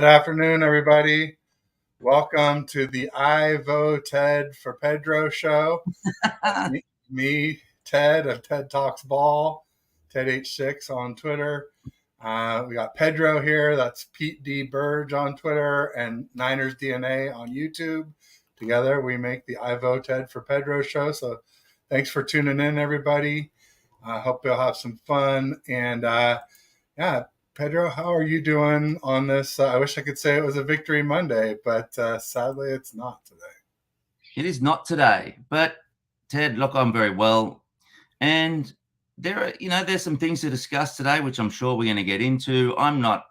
Good afternoon, everybody. Welcome to the I Vote Ted for Pedro show. Me, Ted of Ted Talks Ball, Ted H6 on Twitter. We got Pedro here. That's Pete D. Burge on Twitter and Niners DNA on YouTube. Together, we make the I Vote Ted for Pedro show. So thanks for tuning in, everybody. I hope you'll have some fun. And yeah, Pedro, how are you doing on this? I wish I could say it was a Victory Monday, but sadly it's not today. It is not today, but Ted, look, I'm very well. And there's some things to discuss today, which I'm sure we're going to get into. I'm not,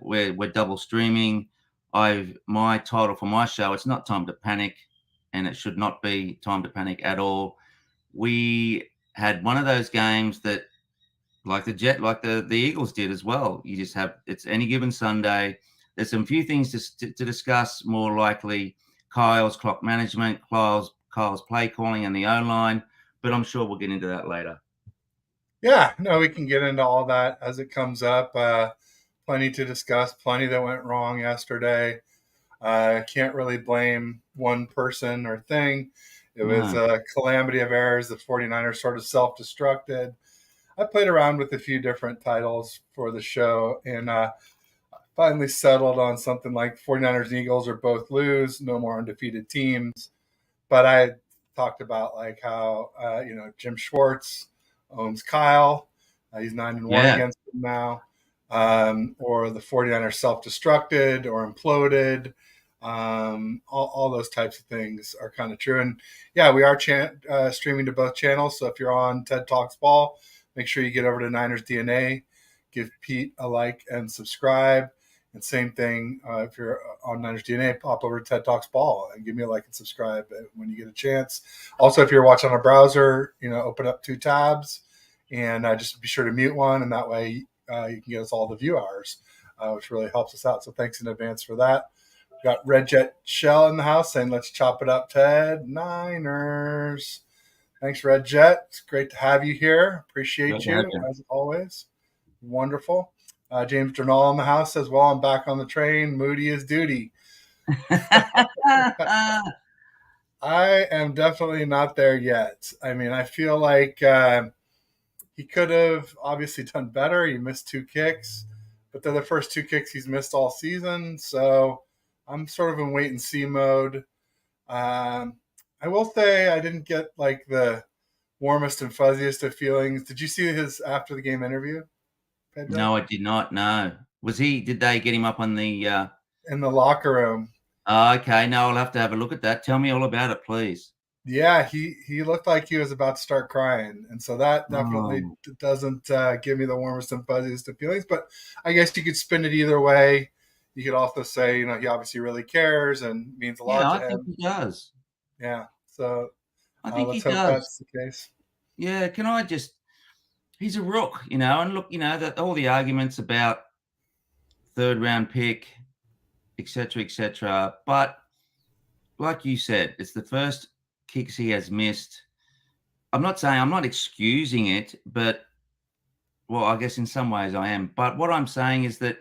we're double streaming. My title for my show, it's not Time to Panic, and it should not be Time to Panic at all. We had one of those games that, like the Eagles did as well. You just have, it's any given Sunday. There's some few things to discuss, more likely Kyle's clock management, Kyle's play calling and the O-line, but I'm sure we'll get into that later. Yeah, no, we can get into all that as it comes up. Plenty to discuss, plenty that went wrong yesterday. Can't really blame one person or thing. It was a calamity of errors. The 49ers sort of self-destructed. I played around with a few different titles for the show and finally settled on something like 49ers and Eagles are both lose, no more undefeated teams. But I talked about like how, Jim Schwartz owns Kyle. He's 9-1 against him now. Or the 49ers self-destructed or imploded. All those types of things are kind of true. And yeah, we are streaming to both channels. So if you're on TED Talks Ball, make sure you get over to Niners DNA, give Pete a like and subscribe. And same thing, if you're on Niners DNA, pop over to TED Talks Ball and give me a like and subscribe when you get a chance. Also, if you're watching on a browser, open up 2 tabs and just be sure to mute one. And that way you can get us all the view hours, which really helps us out. So thanks in advance for that. We've got Red Jet Shell in the house saying, let's chop it up, Ted. Niners. Thanks, Red Jet. It's great to have you here. Appreciate you, as always. Wonderful. James Dernall in the house says, well, I'm back on the train. Moody is duty. I am definitely not there yet. I mean, I feel like he could have obviously done better. He missed 2 kicks, but they're the first 2 kicks he's missed all season. So I'm sort of in wait-and-see mode. I will say I didn't get like the warmest and fuzziest of feelings. Did you see his after the game interview, Pedro? No, I did not. No. Did they get him up on the in the locker room? Okay. No, I'll have to have a look at that. Tell me all about it, please. Yeah, he looked like he was about to start crying. And so that definitely doesn't give me the warmest and fuzziest of feelings. But I guess you could spin it either way. You could also say, he obviously really cares and means a lot to him. I think he does. Yeah, so I think let's he hope does. that's the case. Yeah, he's a rook, and look, that all the arguments about 3rd round pick, etc. But like you said, it's the first kicks he has missed. I'm not excusing it, but well, I guess in some ways I am. But what I'm saying is that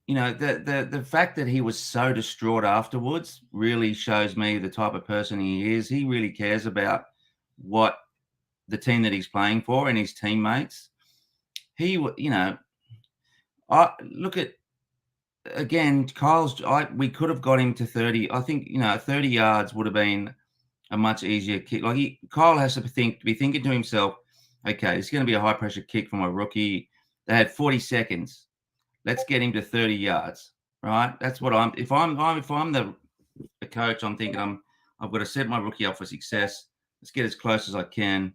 the fact that he was so distraught afterwards really shows me the type of person he is. He really cares about what the team that he's playing for and his teammates. I look at, again, we could have got him to 30. I think, 30 yards would have been a much easier kick. Like Kyle has to be thinking to himself, okay, it's going to be a high pressure kick from a rookie. They had 40 seconds. Let's get him to 30 yards, right? That's what if I'm the coach, I'm thinking I've got to set my rookie up for success. Let's get as close as I can.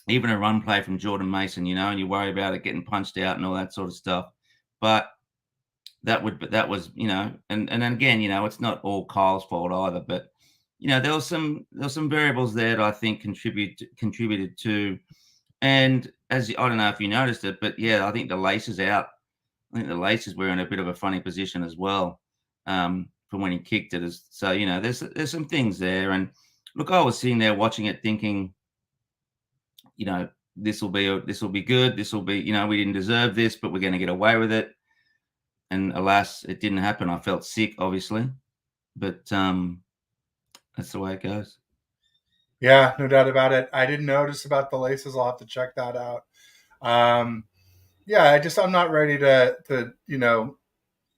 Even a run play from Jordan Mason, and you worry about it getting punched out and all that sort of stuff. But that was, and then again, it's not all Kyle's fault either. But there was some variables there that I think contributed to. And I don't know if you noticed it, but yeah, I think the laces out. I think the laces were in a bit of a funny position as well from when he kicked it. So, there's some things there. And look, I was sitting there watching it thinking, this will be good. This will be, we didn't deserve this, but we're going to get away with it. and alas, it didn't happen. I felt sick, obviously, but that's the way it goes. Yeah, no doubt about it. I didn't notice about the laces. I'll have to check that out. Um, yeah, I'm not ready to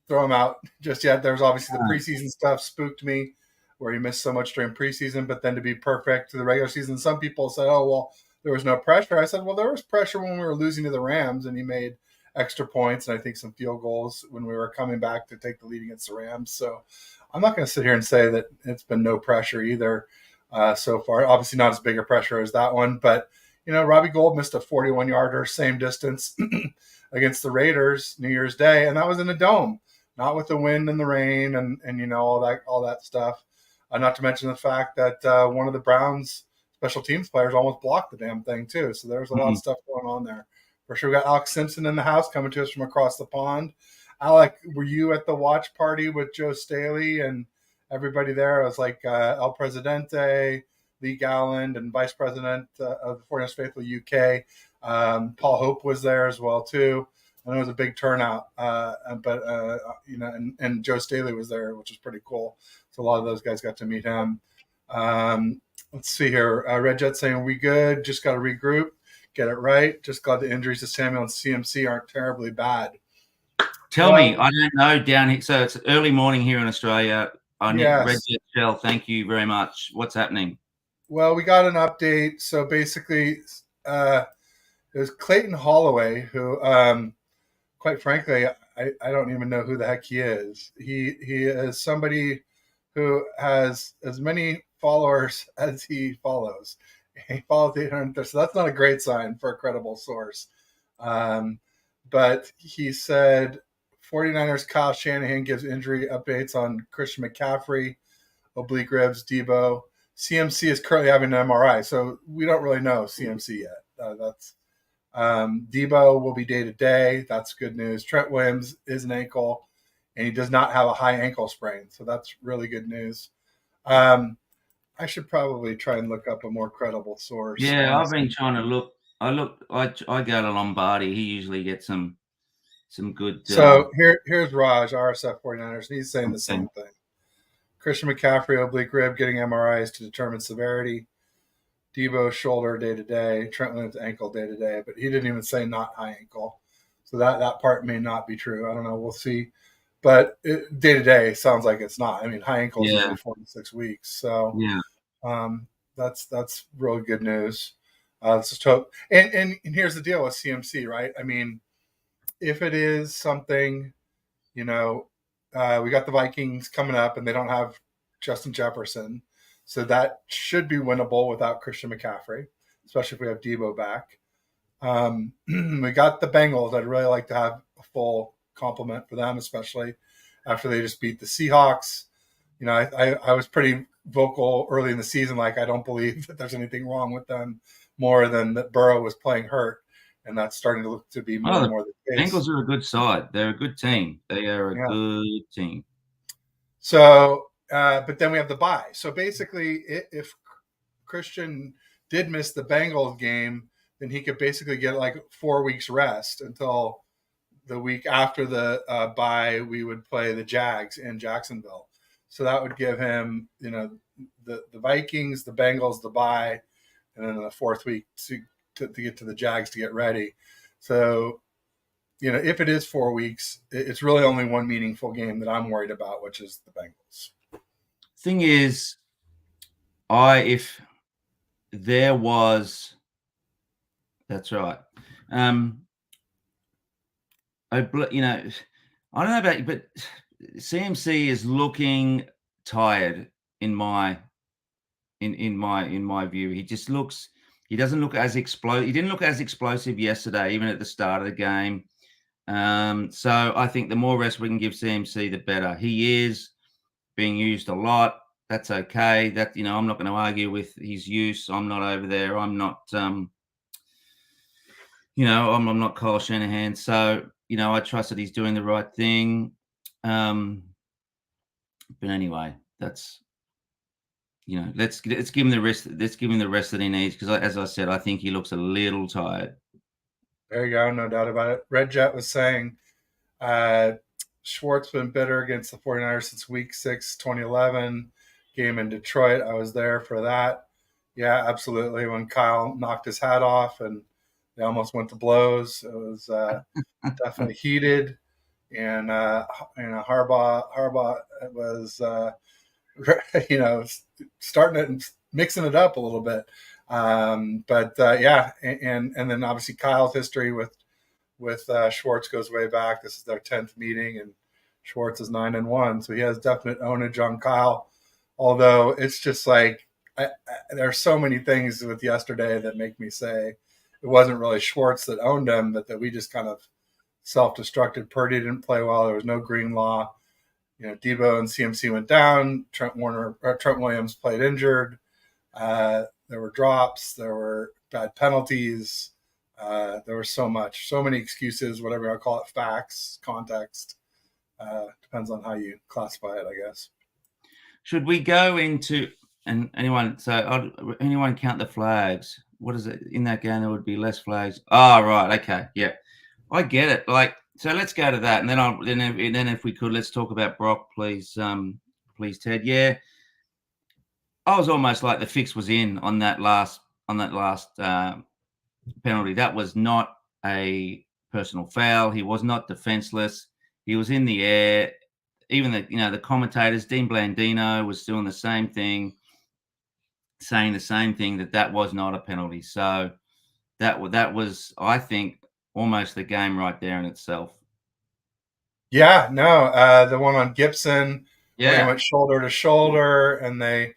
throw him out just yet. There was obviously the preseason stuff spooked me, where he missed so much during preseason, but then to be perfect to the regular season, some people said, "Oh well, there was no pressure." I said, "Well, there was pressure when we were losing to the Rams, and he made extra points and I think some field goals when we were coming back to take the lead against the Rams." So I'm not going to sit here and say that it's been no pressure either so far. Obviously, not as big a pressure as that one, but Robbie Gould missed a 41-yarder, same distance against the Raiders New Year's Day, and that was in a dome, not with the wind and the rain and all that stuff. Not to mention the fact that one of the Browns special teams players almost blocked the damn thing too. So there's a lot of stuff going on there. For sure, we got Alex Simpson in the house coming to us from across the pond. Alec, were you at the watch party with Joe Staley and everybody there? It was like El Presidente, Lee Galland, and Vice President of the 49ers Faithful UK. Paul Hope was there as well too. And it was a big turnout, and Joe Staley was there, which was pretty cool. So a lot of those guys got to meet him. Let's see here. Red Jet saying, we good? Just got to regroup, get it right. Just glad the injuries to Samuel and CMC aren't terribly bad. Tell me, I don't know down here. So it's early morning here in Australia. Yes. Red Jet Shell, thank you very much. What's happening? Well, we got an update. So basically, it was Clayton Holloway who quite frankly, I don't even know who the heck he is. He is somebody who has as many followers as he follows. He follows 800, so that's not a great sign for a credible source. But he said 49ers Kyle Shanahan gives injury updates on Christian McCaffrey, oblique ribs, Debo. CMC is currently having an MRI, so we don't really know CMC yet. Debo will be day to day. That's good news. Trent Williams is an ankle, and he does not have a high ankle sprain, so that's really good news. I should probably try and look up a more credible source. Yeah, honestly. I've been trying to look. I go to Lombardi. He usually gets some good. So here's Raj, RSF 49ers, and he's saying the same thing. Christian McCaffrey, oblique rib, getting MRIs to determine severity. Debo shoulder day to day, Trent Williams ankle day to day, but he didn't even say not high ankle. So that part may not be true. I don't know. We'll see. But day to day sounds like it's not. I mean, high ankle is usually 4 to 6 weeks. So that's really good news. Let's just hope. And here's the deal with CMC, right? I mean, if it is something, we got the Vikings coming up, and they don't have Justin Jefferson. So that should be winnable without Christian McCaffrey, especially if we have Debo back. We got the Bengals. I'd really like to have a full complement for them, especially after they just beat the Seahawks. I was pretty vocal early in the season, like I don't believe that there's anything wrong with them more than that Burrow was playing hurt, and that's starting to look to be more and more the case. Bengals are a good side. They're a good team. They are a good team. So, but then we have the bye. So basically, if Christian did miss the Bengals game, then he could basically get like 4 weeks rest until the week after the bye. We would play the Jags in Jacksonville. So that would give him, the Vikings, the Bengals, the bye, and then the fourth week to get to the Jags to get ready. So, if it is 4 weeks, it's really only one meaningful game that I'm worried about, which is the Bengals. Thing is, if there was, that's right. I don't know about you, but CMC is looking tired in my view. He just looks. He doesn't look as explosive. He didn't look as explosive yesterday, even at the start of the game. So I think the more rest we can give CMC, the better. He is being used a lot. That's okay. I'm not going to argue with his use. I'm not over there. I'm not. I'm not Kyle Shanahan. So I trust that he's doing the right thing. But anyway, that's. Let's give him the rest. Let's give him the rest that he needs, because, as I said, I think he looks a little tired. There you go, no doubt about it. Red Jet was saying Schwartz been bitter against the 49ers since week 6, 2011 game in Detroit. I was there for that. Yeah, absolutely. When Kyle knocked his hat off and they almost went to blows, it was definitely heated. And Harbaugh was starting it and mixing it up a little bit. And then obviously Kyle's history with Schwartz goes way back. This is their 10th meeting, and Schwartz is 9-1, so he has definite ownage on Kyle. Although it's just like there are so many things with yesterday that make me say it wasn't really Schwartz that owned him, but that we just kind of self-destructed. Purdy didn't play well. There was no Greenlaw. Debo and CMC went down. Trent Williams played injured. There were drops. There were bad penalties. There was so many excuses, whatever you want to call it, facts, context. Depends on how you classify it, I guess. Should we go into anyone count the flags? What is it in that game? There would be less flags. Oh, right. Okay. Yeah, I get it. So let's go to that, and then if we could, let's talk about Brock, please, please, Ted. Yeah, I was almost like the fix was in on that last penalty. That was not a personal foul. He was not defenseless. He was in the air. Even the commentators, Dean Blandino was doing the same thing, saying the same thing, that was not a penalty. So that was, I think, almost the game right there in itself. Yeah, no, the one on Gibson, where he went shoulder to shoulder, and they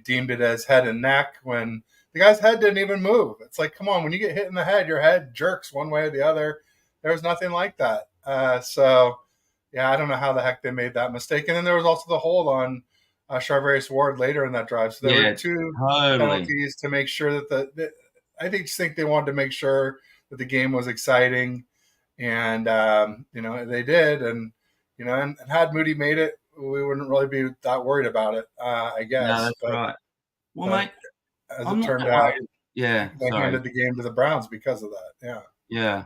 deemed it as head and neck when the guy's head didn't even move. It's like, come on, when you get hit in the head, your head jerks one way or the other. There was nothing like that. Yeah, I don't know how the heck they made that mistake. And then there was also the hold on Charvarius Ward later in that drive. So there were two penalties to make sure that I think they wanted to make sure that the game was exciting, and they did. And and had Moody made it, we wouldn't really be that worried about it, I guess. No, that's right. Well, mate, as it turned out, they sorry. handed the game to the Browns because of that. Yeah. Yeah.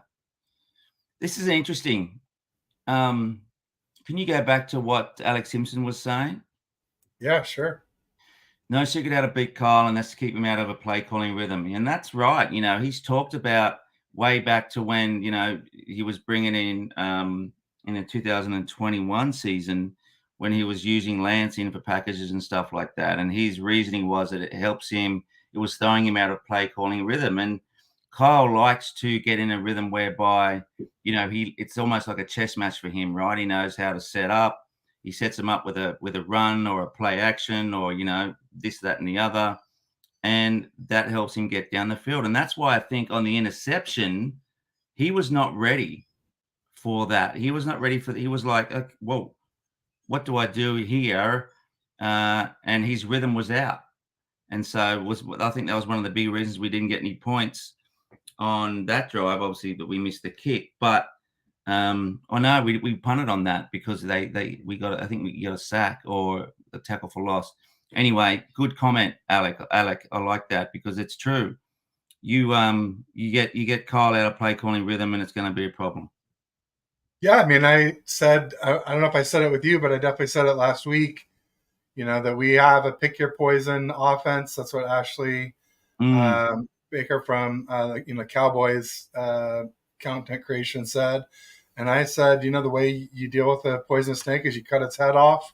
This is interesting. Can you go back to what Alex Simpson was saying? Yeah, sure. No secret how to beat Kyle, and that's to keep him out of a play calling rhythm. And that's right. He's talked about way back to when, he was bringing in the 2021 season when he was using Lance in for packages and stuff like that. And his reasoning was that it helps him. It was throwing him out of play calling rhythm. And Kyle likes to get in a rhythm whereby, it's almost like a chess match for him, right? He knows how to set up. He sets him up with a run or a play action or, this, that, and the other. And that helps him get down the field. And that's why I think on the interception, he was not ready for that. He was not ready for he was like, whoa, what do I do here? And his rhythm was out. And so I think that was one of the big reasons we didn't get any points on that drive, obviously, that we missed the kick. But we punted on that because we got a sack or a tackle for loss. Anyway, good comment, Alec. I like that because it's true. You get Kyle out of play calling rhythm, and it's going to be a problem. Yeah, I mean, I don't know if I said it with you, but I definitely said it last week. That we have a pick your poison offense. That's what Ashley Baker from Cowboys content creation said. And I said, the way you deal with a poisonous snake is you cut its head off,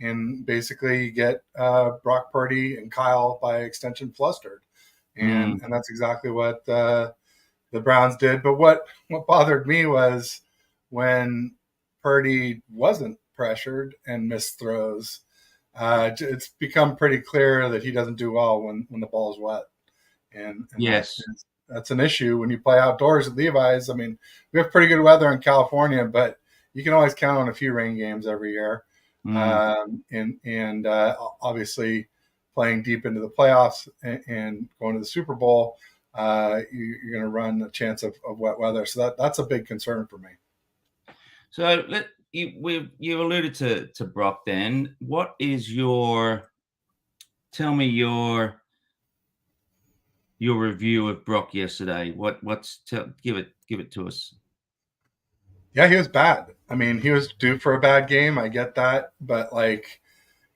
and basically you get Brock Purdy and Kyle by extension flustered. And that's exactly what the Browns did. But what bothered me was when Purdy wasn't pressured and missed throws. It's become pretty clear that he doesn't do well when the ball is wet. And yes, that's an issue when you play outdoors at Levi's. I mean, we have pretty good weather in California, but you can always count on a few rain games every year. Obviously playing deep into the playoffs and going to the Super Bowl, you're going to run a chance of wet weather. So that's a big concern for me. So you alluded to Brock. Then what is tell me your review of Brock yesterday? Give it to us. Yeah, he was bad. I mean, he was due for a bad game. I get that, but like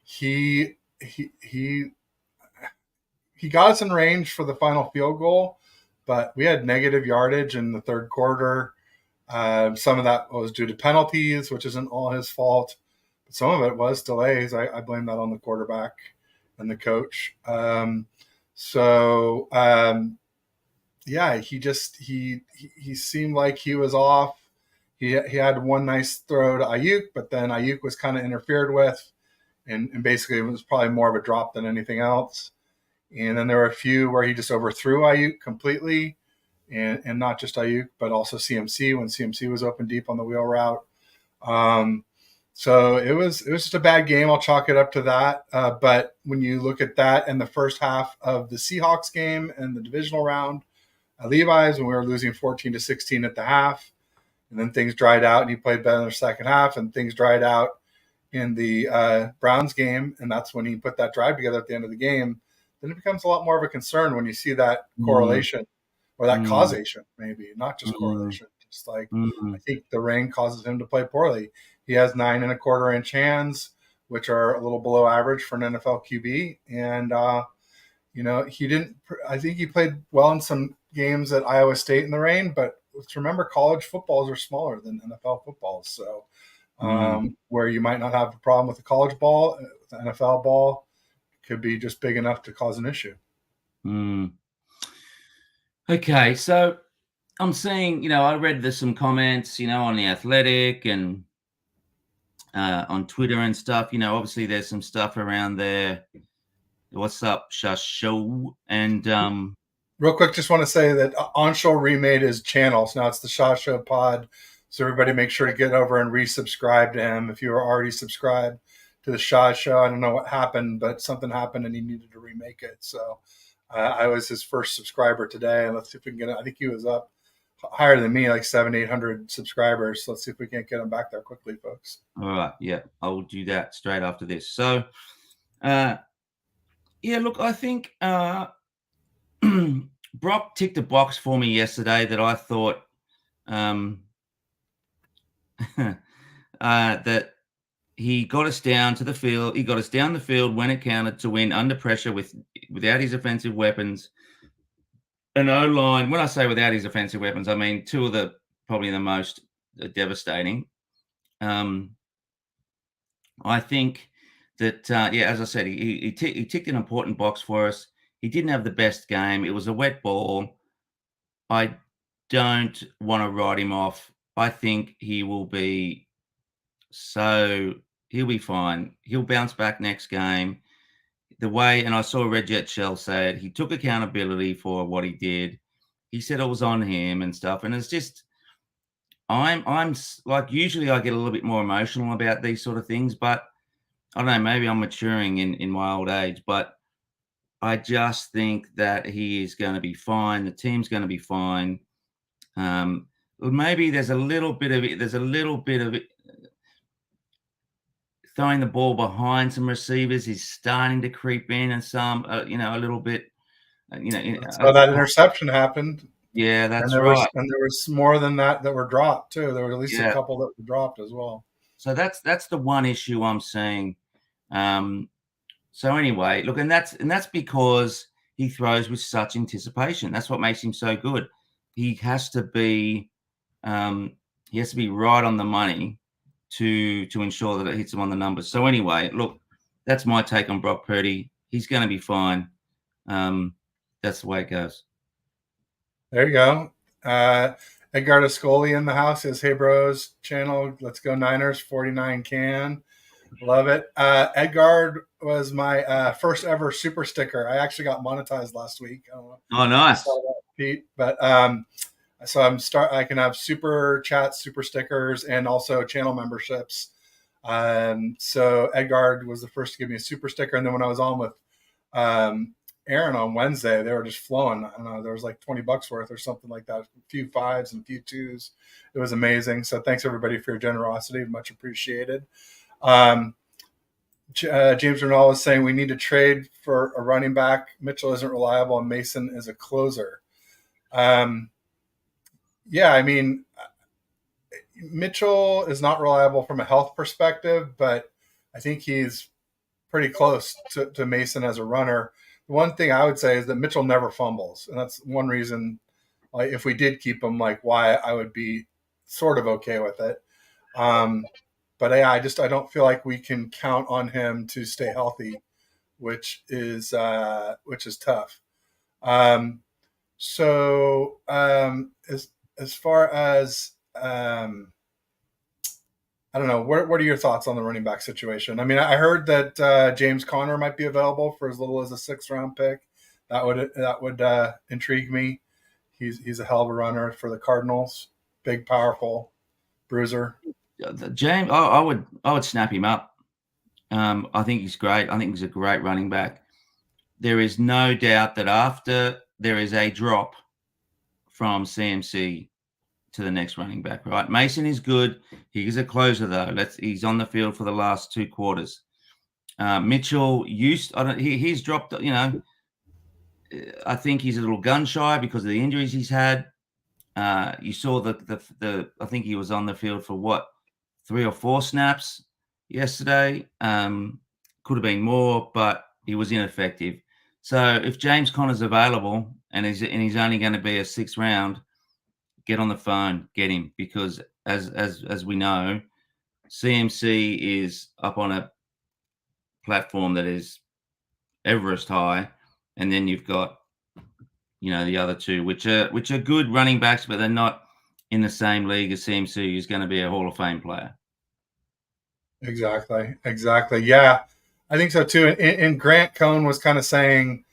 he he he he got us in range for the final field goal, but we had negative yardage in the third quarter. Some of that was due to penalties, which isn't all his fault. But some of it was delays. I blame that on the quarterback and the coach. So yeah, he seemed like he was off. He had one nice throw to Ayuk, but then Ayuk was kind of interfered with, and basically it was probably more of a drop than anything else. And then there were a few where he just overthrew Ayuk completely, and not just Ayuk, but also CMC when CMC was open deep on the wheel route. Um, so it was just a bad game. I'll chalk it up to that. But when you look at that and the first half of the Seahawks game and the divisional round at Levi's, when we were losing 14-16 at the half, and then things dried out, and he played better in the second half, and things dried out in the Browns game, and that's when he put that drive together at the end of the game. Then it becomes a lot more of a concern when you see that Mm, correlation or that mm, causation, maybe not just mm, correlation. Just like I mm, think the rain causes him to play poorly. He has 9.25-inch hands, which are a little below average for an NFL QB, and he didn't. I think he played well in some games at Iowa State in the rain, but let's remember college footballs are smaller than NFL footballs, so mm, where you might not have a problem with the college ball, the NFL ball could be just big enough to cause an issue. mm. Okay, so I'm seeing, I read there's some comments, on the Athletic and on Twitter and stuff. Obviously there's some stuff around there. What's up, Shush Show? And Real quick, just want to say that Anshul remade his channel. So now it's the Shaw Show Pod. So everybody make sure to get over and resubscribe to him if you were already subscribed to the Shaw Show. I don't know what happened, but something happened and he needed to remake it. So I was his first subscriber today, and let's see if we can get it. I think he was up higher than me, like 700-800 subscribers. So let's see if we can't get him back there quickly, folks. all right, yeah, I'll do that straight after this. So, uh, yeah, look, I think Brock ticked a box for me yesterday that I thought um, that he got us down to the field. He got us down the field when it counted to win under pressure without his offensive weapons. An O line. When I say without his offensive weapons, I mean two of the probably the most devastating. Um, I think that yeah, as I said, he ticked an important box for us. He didn't have the best game. It was a wet ball. I don't want to write him off. I think he'll be fine. He'll bounce back next game. And I saw Red Jet Shell say it, he took accountability for what he did. He said it was on him and stuff. And it's just, like, usually I get a little bit more emotional about these sort of things, but I don't know, maybe I'm maturing in my old age, but I just think that he is going to be fine. The team's going to be fine. Maybe there's a little bit of it. Throwing the ball behind some receivers is starting to creep in, and some, a little bit, So that interception happened, yeah, and that's there was right. more than that were dropped too. There were at least a Yeah. couple that were dropped as well. So that's the one issue I'm seeing. Um, so anyway, look, and that's because he throws with such anticipation. That's what makes him so good. He has to be, right on the money to ensure that it hits him on the numbers. So anyway, look, that's my take on Brock Purdy. He's going to be fine. That's the way it goes. There you go. Edgar Ascoli in the house says, "Hey bros, channel, let's go Niners 49 can." Love it. Edgard was my first ever super sticker. I actually got monetized last week. I don't know Oh, if you saw nice. that, Pete, but so I can have super chats, super stickers, and also channel memberships. So Edgard was the first to give me a super sticker, and then when I was on with um, Aaron on Wednesday, they were just flowing. I don't know, there was like $20 worth or something like that. A few fives and a few twos. It was amazing. So thanks everybody for your generosity. Much appreciated. Um, James Renault was saying we need to trade for a running back. Mitchell isn't reliable, and Mason is a closer. Um, yeah, I mean, Mitchell is not reliable from a health perspective, but I think he's pretty close to Mason as a runner. The one thing I would say is that Mitchell never fumbles, and that's one reason. Like, if we did keep him, like, why I would be sort of okay with it. Um, but yeah, I don't feel like we can count on him to stay healthy, which is tough. Um, as far as I don't know, what are your thoughts on the running back situation? I mean, I heard that James Conner might be available for as little as a 6th round pick. That would intrigue me. He's a hell of a runner for the Cardinals. Big, powerful bruiser. James, I would snap him up. I think he's great. I think he's a great running back. There is no doubt that after there is a drop from CMC to the next running back, right? Mason is good. He is a closer though. He's on the field for the last 2 quarters. Mitchell he's dropped, I think he's a little gun shy because of the injuries he's had. You saw I think he was on the field for what, 3 or 4 snaps yesterday. Could have been more, but he was ineffective. So if James Conner's available and he's only going to be a 6th round, get on the phone, get him, because as we know, CMC is up on a platform that is Everest high, and then you've got the other two, which are good running backs, but they're not in the same league as CMC, who's going to be a Hall of Fame player. Exactly. Yeah, I think so too. And Grant Cohn was kind of saying,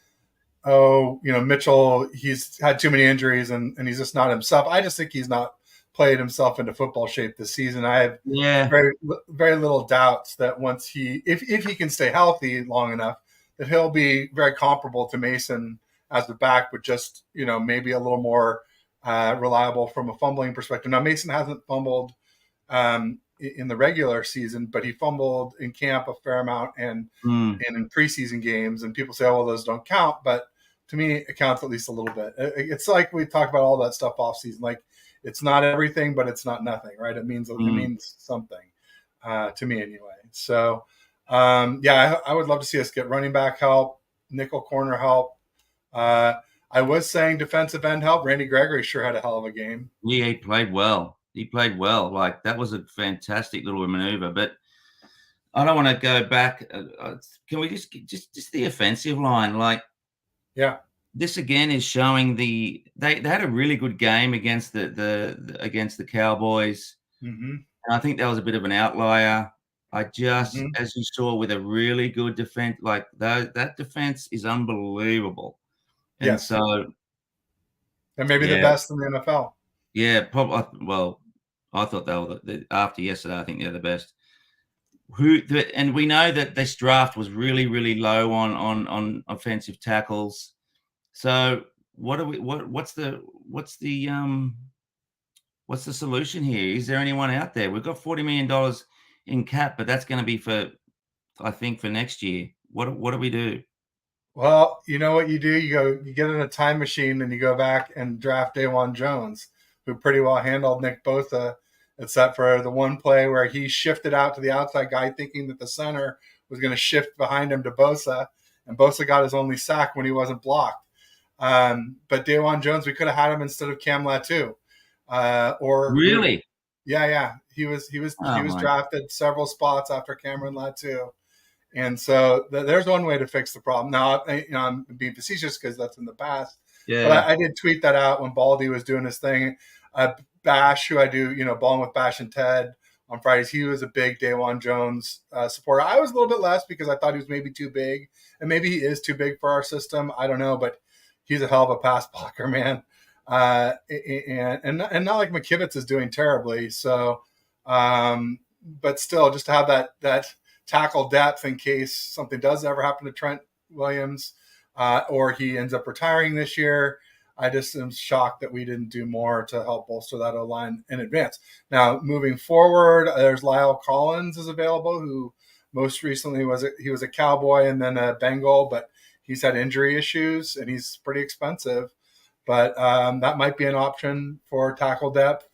oh, Mitchell, he's had too many injuries and he's just not himself. I just think he's not played himself into football shape this season. I have very, very little doubts that once if he can stay healthy long enough, that he'll be very comparable to Mason as the back, but just, maybe a little more reliable from a fumbling perspective. Now, Mason hasn't fumbled in the regular season, but he fumbled in camp a fair amount and in preseason games. And people say, oh, well, those don't count. But to me, it counts at least a little bit. It's like we talked about all that stuff off season. Like, it's not everything, but it's not nothing, right? It means something to me anyway. So, I would love to see us get running back help, nickel corner help. I was saying defensive end help. Randy Gregory sure had a hell of a game. He played well. Like, that was a fantastic little maneuver. But I don't want to go back. Can we just the offensive line? Like, yeah, this again is showing they had a really good game against the Cowboys. Mm-hmm. And I think that was a bit of an outlier. I just, as you saw, with a really good defense, like that defense is unbelievable. And yes. So, and maybe the best in the NFL. Yeah, probably. Well, I thought they were after yesterday. I think they're the best. And we know that this draft was really, really low on offensive tackles. So what's the solution here? Is there anyone out there? We've got $40 million in cap, but that's going to be for next year. What do we do? Well, you know what you do? You get in a time machine and you go back and draft Dawan Jones, who pretty well handled Nick Bosa, except for the one play where he shifted out to the outside guy thinking that the center was going to shift behind him to Bosa, and Bosa got his only sack when he wasn't blocked. But Dawan Jones, we could have had him instead of Cam Latu. Really? Yeah. He was drafted several spots after Cameron Latu. And so there's one way to fix the problem. Now, I'm being facetious because that's in the past. Yeah. But I did tweet that out when Baldy was doing his thing. Bash, who I do, Balling with Bash and Ted on Fridays, he was a big Dawan Jones supporter. I was a little bit less because I thought he was maybe too big. And maybe he is too big for our system. I don't know. But he's a hell of a pass blocker, man. And not like McKivitz is doing terribly. So, but still, just to have that tackle depth in case something does ever happen to Trent Williams or he ends up retiring this year. I just am shocked that we didn't do more to help bolster that O-line in advance. Now, moving forward, there's Lyle Collins is available, who most recently was a Cowboy and then a Bengal, but he's had injury issues and he's pretty expensive. But that might be an option for tackle depth.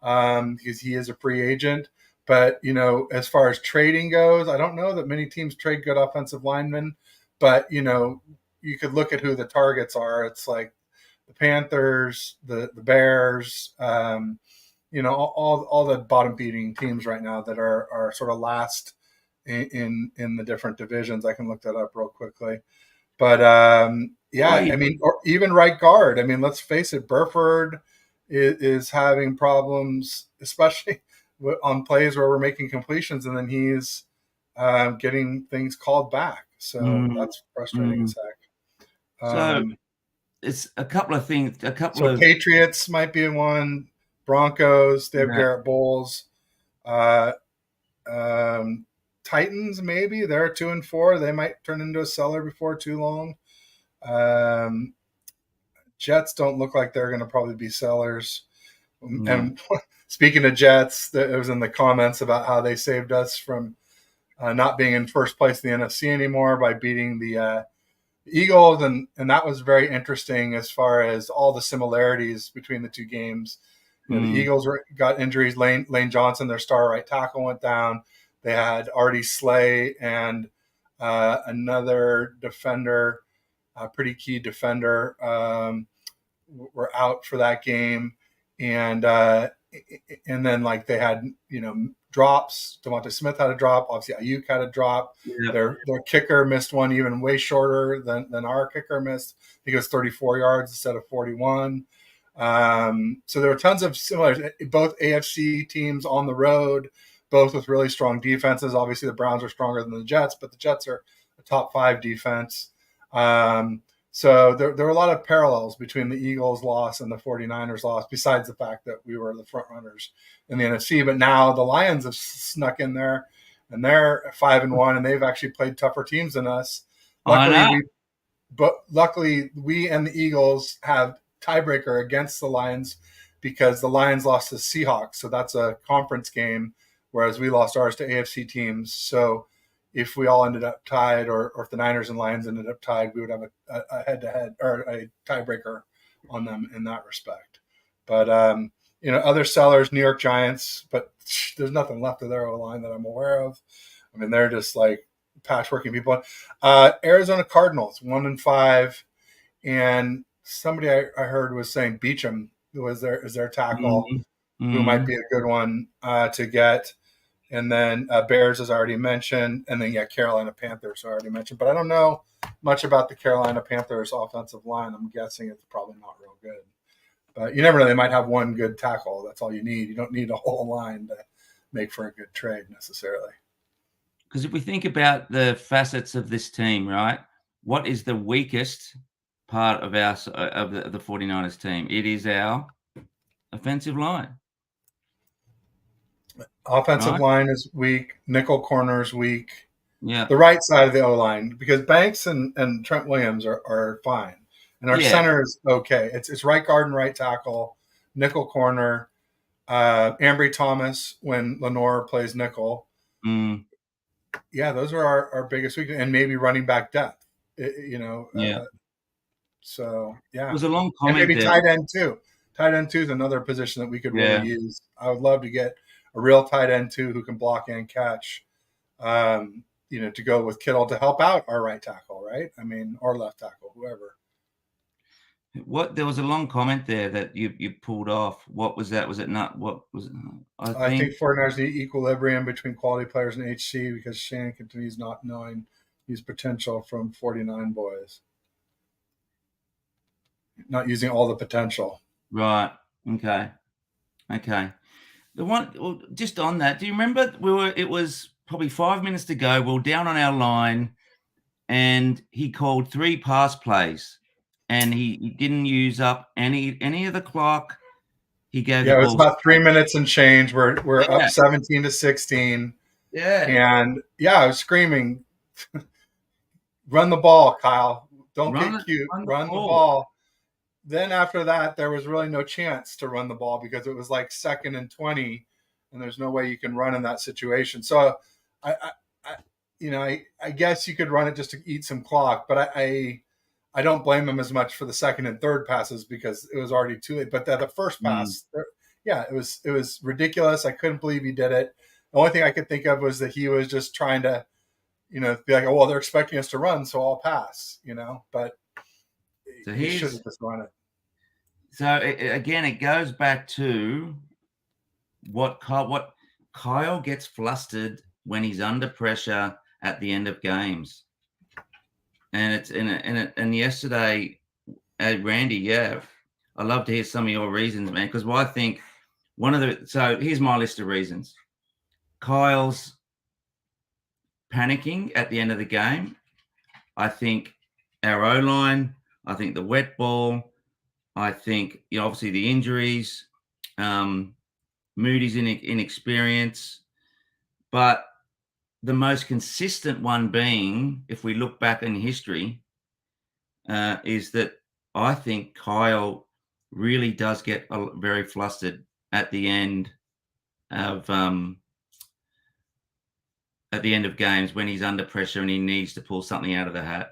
because he is a free agent. But, as far as trading goes, I don't know that many teams trade good offensive linemen. But, you could look at who the targets are. It's like the Panthers, the Bears, all the bottom feeding teams right now that are sort of last in the different divisions. I can look that up real quickly. But yeah, I mean, or even right guard. I mean, let's face it, Burford is having problems, especially on plays where we're making completions, and then he's getting things called back. So Mm, that's frustrating mm. as heck. So it's a couple of things. A couple So of Patriots might be one. Broncos, they have yeah, Garrett Bowles. Uh, um, Titans, maybe they're 2-4. They might turn into a seller before too long. Um, Jets don't look like they're going to probably be sellers. yeah. And speaking of Jets, it was in the comments about how they saved us from not being in first place in the NFC anymore by beating the Eagles, and that was very interesting as far as all the similarities between the two games. The Eagles got injuries. Lane Johnson, their star right tackle, went down. They had Artie Slay and another defender, a pretty key defender, were out for that game, and then like they had drops. Devontae Smith had a drop. Obviously, Ayuk had a drop. Yeah. Their kicker missed one even way shorter than our kicker missed. I think it was 34 yards instead of 41. So there were tons of similarities. Both AFC teams on the road, both with really strong defenses. Obviously, the Browns are stronger than the Jets, but the Jets are a top 5 defense. So there were a lot of parallels between the Eagles' loss and the 49ers' loss, besides the fact that we were the front runners in the NFC. But now the Lions have snuck in there, and they're 5-1, and they've actually played tougher teams than us. I know. Luckily we and the Eagles have tiebreaker against the Lions because the Lions lost to the Seahawks, so that's a conference game, whereas we lost ours to AFC teams. So if we all ended up tied, or if the Niners and Lions ended up tied, we would have a head-to-head or a tiebreaker on them in that respect. But other sellers, New York Giants, but there's nothing left of their O-line that I'm aware of. I mean, they're just like patchworking people. Arizona Cardinals, 1-5, and somebody I heard was saying Beecham is their tackle, who might be a good one to get. And then Bears, as I already mentioned, and then Carolina Panthers, I already mentioned. But I don't know much about the Carolina Panthers offensive line. I'm guessing it's probably not real good. But you never know; they might have one good tackle. That's all you need. You don't need a whole line to make for a good trade necessarily. Because if we think about the facets of this team, right? What is the weakest part of the 49ers team? It is our offensive line. Offensive Right? line is weak. Nickel corner is weak. Yeah. The right side of the O line, because Banks and Trent Williams are fine, and our Yeah. center is okay. It's right guard and right tackle, nickel corner. Ambry Thomas when Lenore plays nickel. Mm, Yeah, those are our biggest weakness, and maybe running back depth. yeah. So There yeah, was a long and comment maybe there. tight end too. Tight end too is another position that we could really Yeah. use. I would love to get a real tight end too who can block and catch. To go with Kittle to help out our right tackle, right? I mean, or left tackle, whoever. There was a long comment there that you pulled off. What was that? Was it not? What was it? I I think think 49ers need equilibrium between quality players and HC because Shannon continues not knowing his potential from 49 boys. Not using all the potential. right. Okay. Okay. Well, just on that, do you remember it was probably 5 minutes to go. We were down on our line and he called 3 pass plays and he didn't use up any of the clock. He gave the Yeah, it was ball about straight. 3 minutes and change. We're up Yeah. 17-16. Yeah. And yeah, I was screaming, run the ball, Kyle. Don't Run get it cute. run the Run the ball. ball. Then after that, there was really no chance to run the ball because it was like 2nd and 20, and there's no way you can run in that situation. So, I guess you could run it just to eat some clock, but I don't blame him as much for the second and third passes because it was already too late. But the first Mm. pass, yeah, it was ridiculous. I couldn't believe he did it. The only thing I could think of was that he was just trying to, be like, oh, well, they're expecting us to run, so I'll pass, but So he should here's have just run it. so again, it goes back to what Kyle gets flustered when he's under pressure at the end of games, and yesterday, Randy, yeah, I love to hear some of your reasons, man, because I think so here's my list of reasons. Kyle's panicking at the end of the game. I think our O-line, I think the wet ball, I think, obviously the injuries, Moody's inexperience, but the most consistent one being, if we look back in history, is that I think Kyle really does get very flustered at the end of games when he's under pressure and he needs to pull something out of the hat.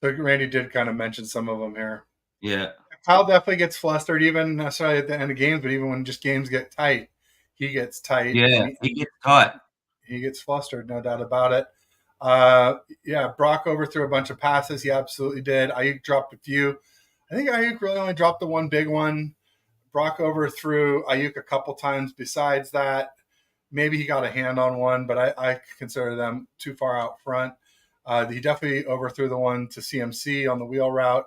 So Randy did kind of mention some of them here. Yeah. Kyle definitely gets flustered, even necessarily at the end of games, but even when just games get tight, he gets tight. Yeah, he gets tight. He gets flustered, no doubt about it. Yeah, Brock overthrew a bunch of passes. He absolutely did. Ayuk dropped a few. I think Ayuk really only dropped the one big one. Brock overthrew Ayuk a couple times besides that. Maybe he got a hand on one, but I consider them too far out front. He definitely overthrew the one to CMC on the wheel route.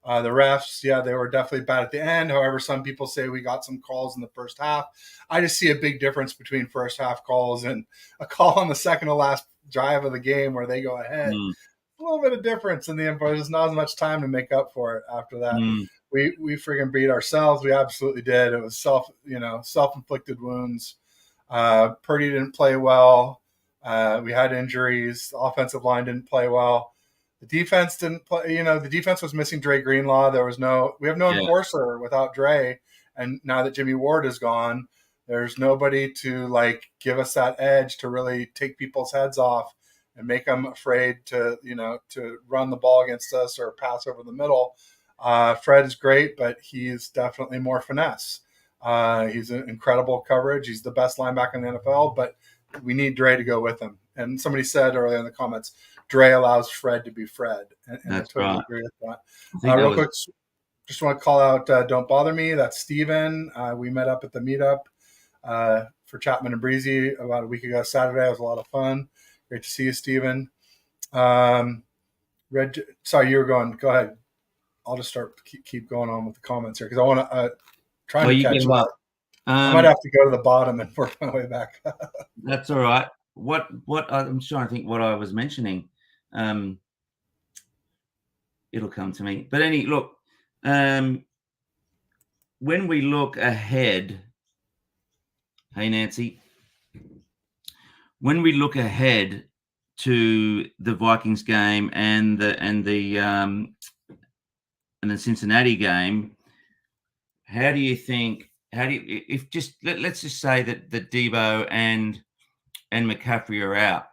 The refs, yeah, they were definitely bad at the end. However, some people say we got some calls in the first half. I just see a big difference between first half calls and a call on the second to last drive of the game where they go ahead. A little bit of difference in the info. There's not as much time to make up for it after that. We friggin' beat ourselves. We absolutely did. It was self-inflicted wounds. Purdy didn't play well. We had injuries. The offensive line didn't play well. The defense didn't play. The defense was missing Dre Greenlaw. We have no enforcer without Dre. And now that Jimmy Ward is gone, there's nobody to give us that edge to really take people's heads off and make them afraid to run the ball against us or pass over the middle. Fred is great, but he's definitely more finesse. He's an incredible coverage. He's the best linebacker in the NFL, but we need Dre to go with him. And somebody said earlier in the comments, Dre allows Fred to be Fred. And that's I totally right. agree with that. Real quick, just want to call out Don't Bother Me. That's Steven. We met up at the meetup for Chapman and Breezy about a week ago Saturday. It was a lot of fun. Great to see you, Steven. Sorry, you were going. Go ahead. I'll just keep going on with the comments here because I want to try to catch up. I might have to go to the bottom and work my way back. That's all right. What I'm trying to think what I was mentioning. It'll come to me. But look, when we look ahead, hey Nancy, when we look ahead to the Vikings game and the Cincinnati game, how do you think? Let's just say that Debo and McCaffrey are out.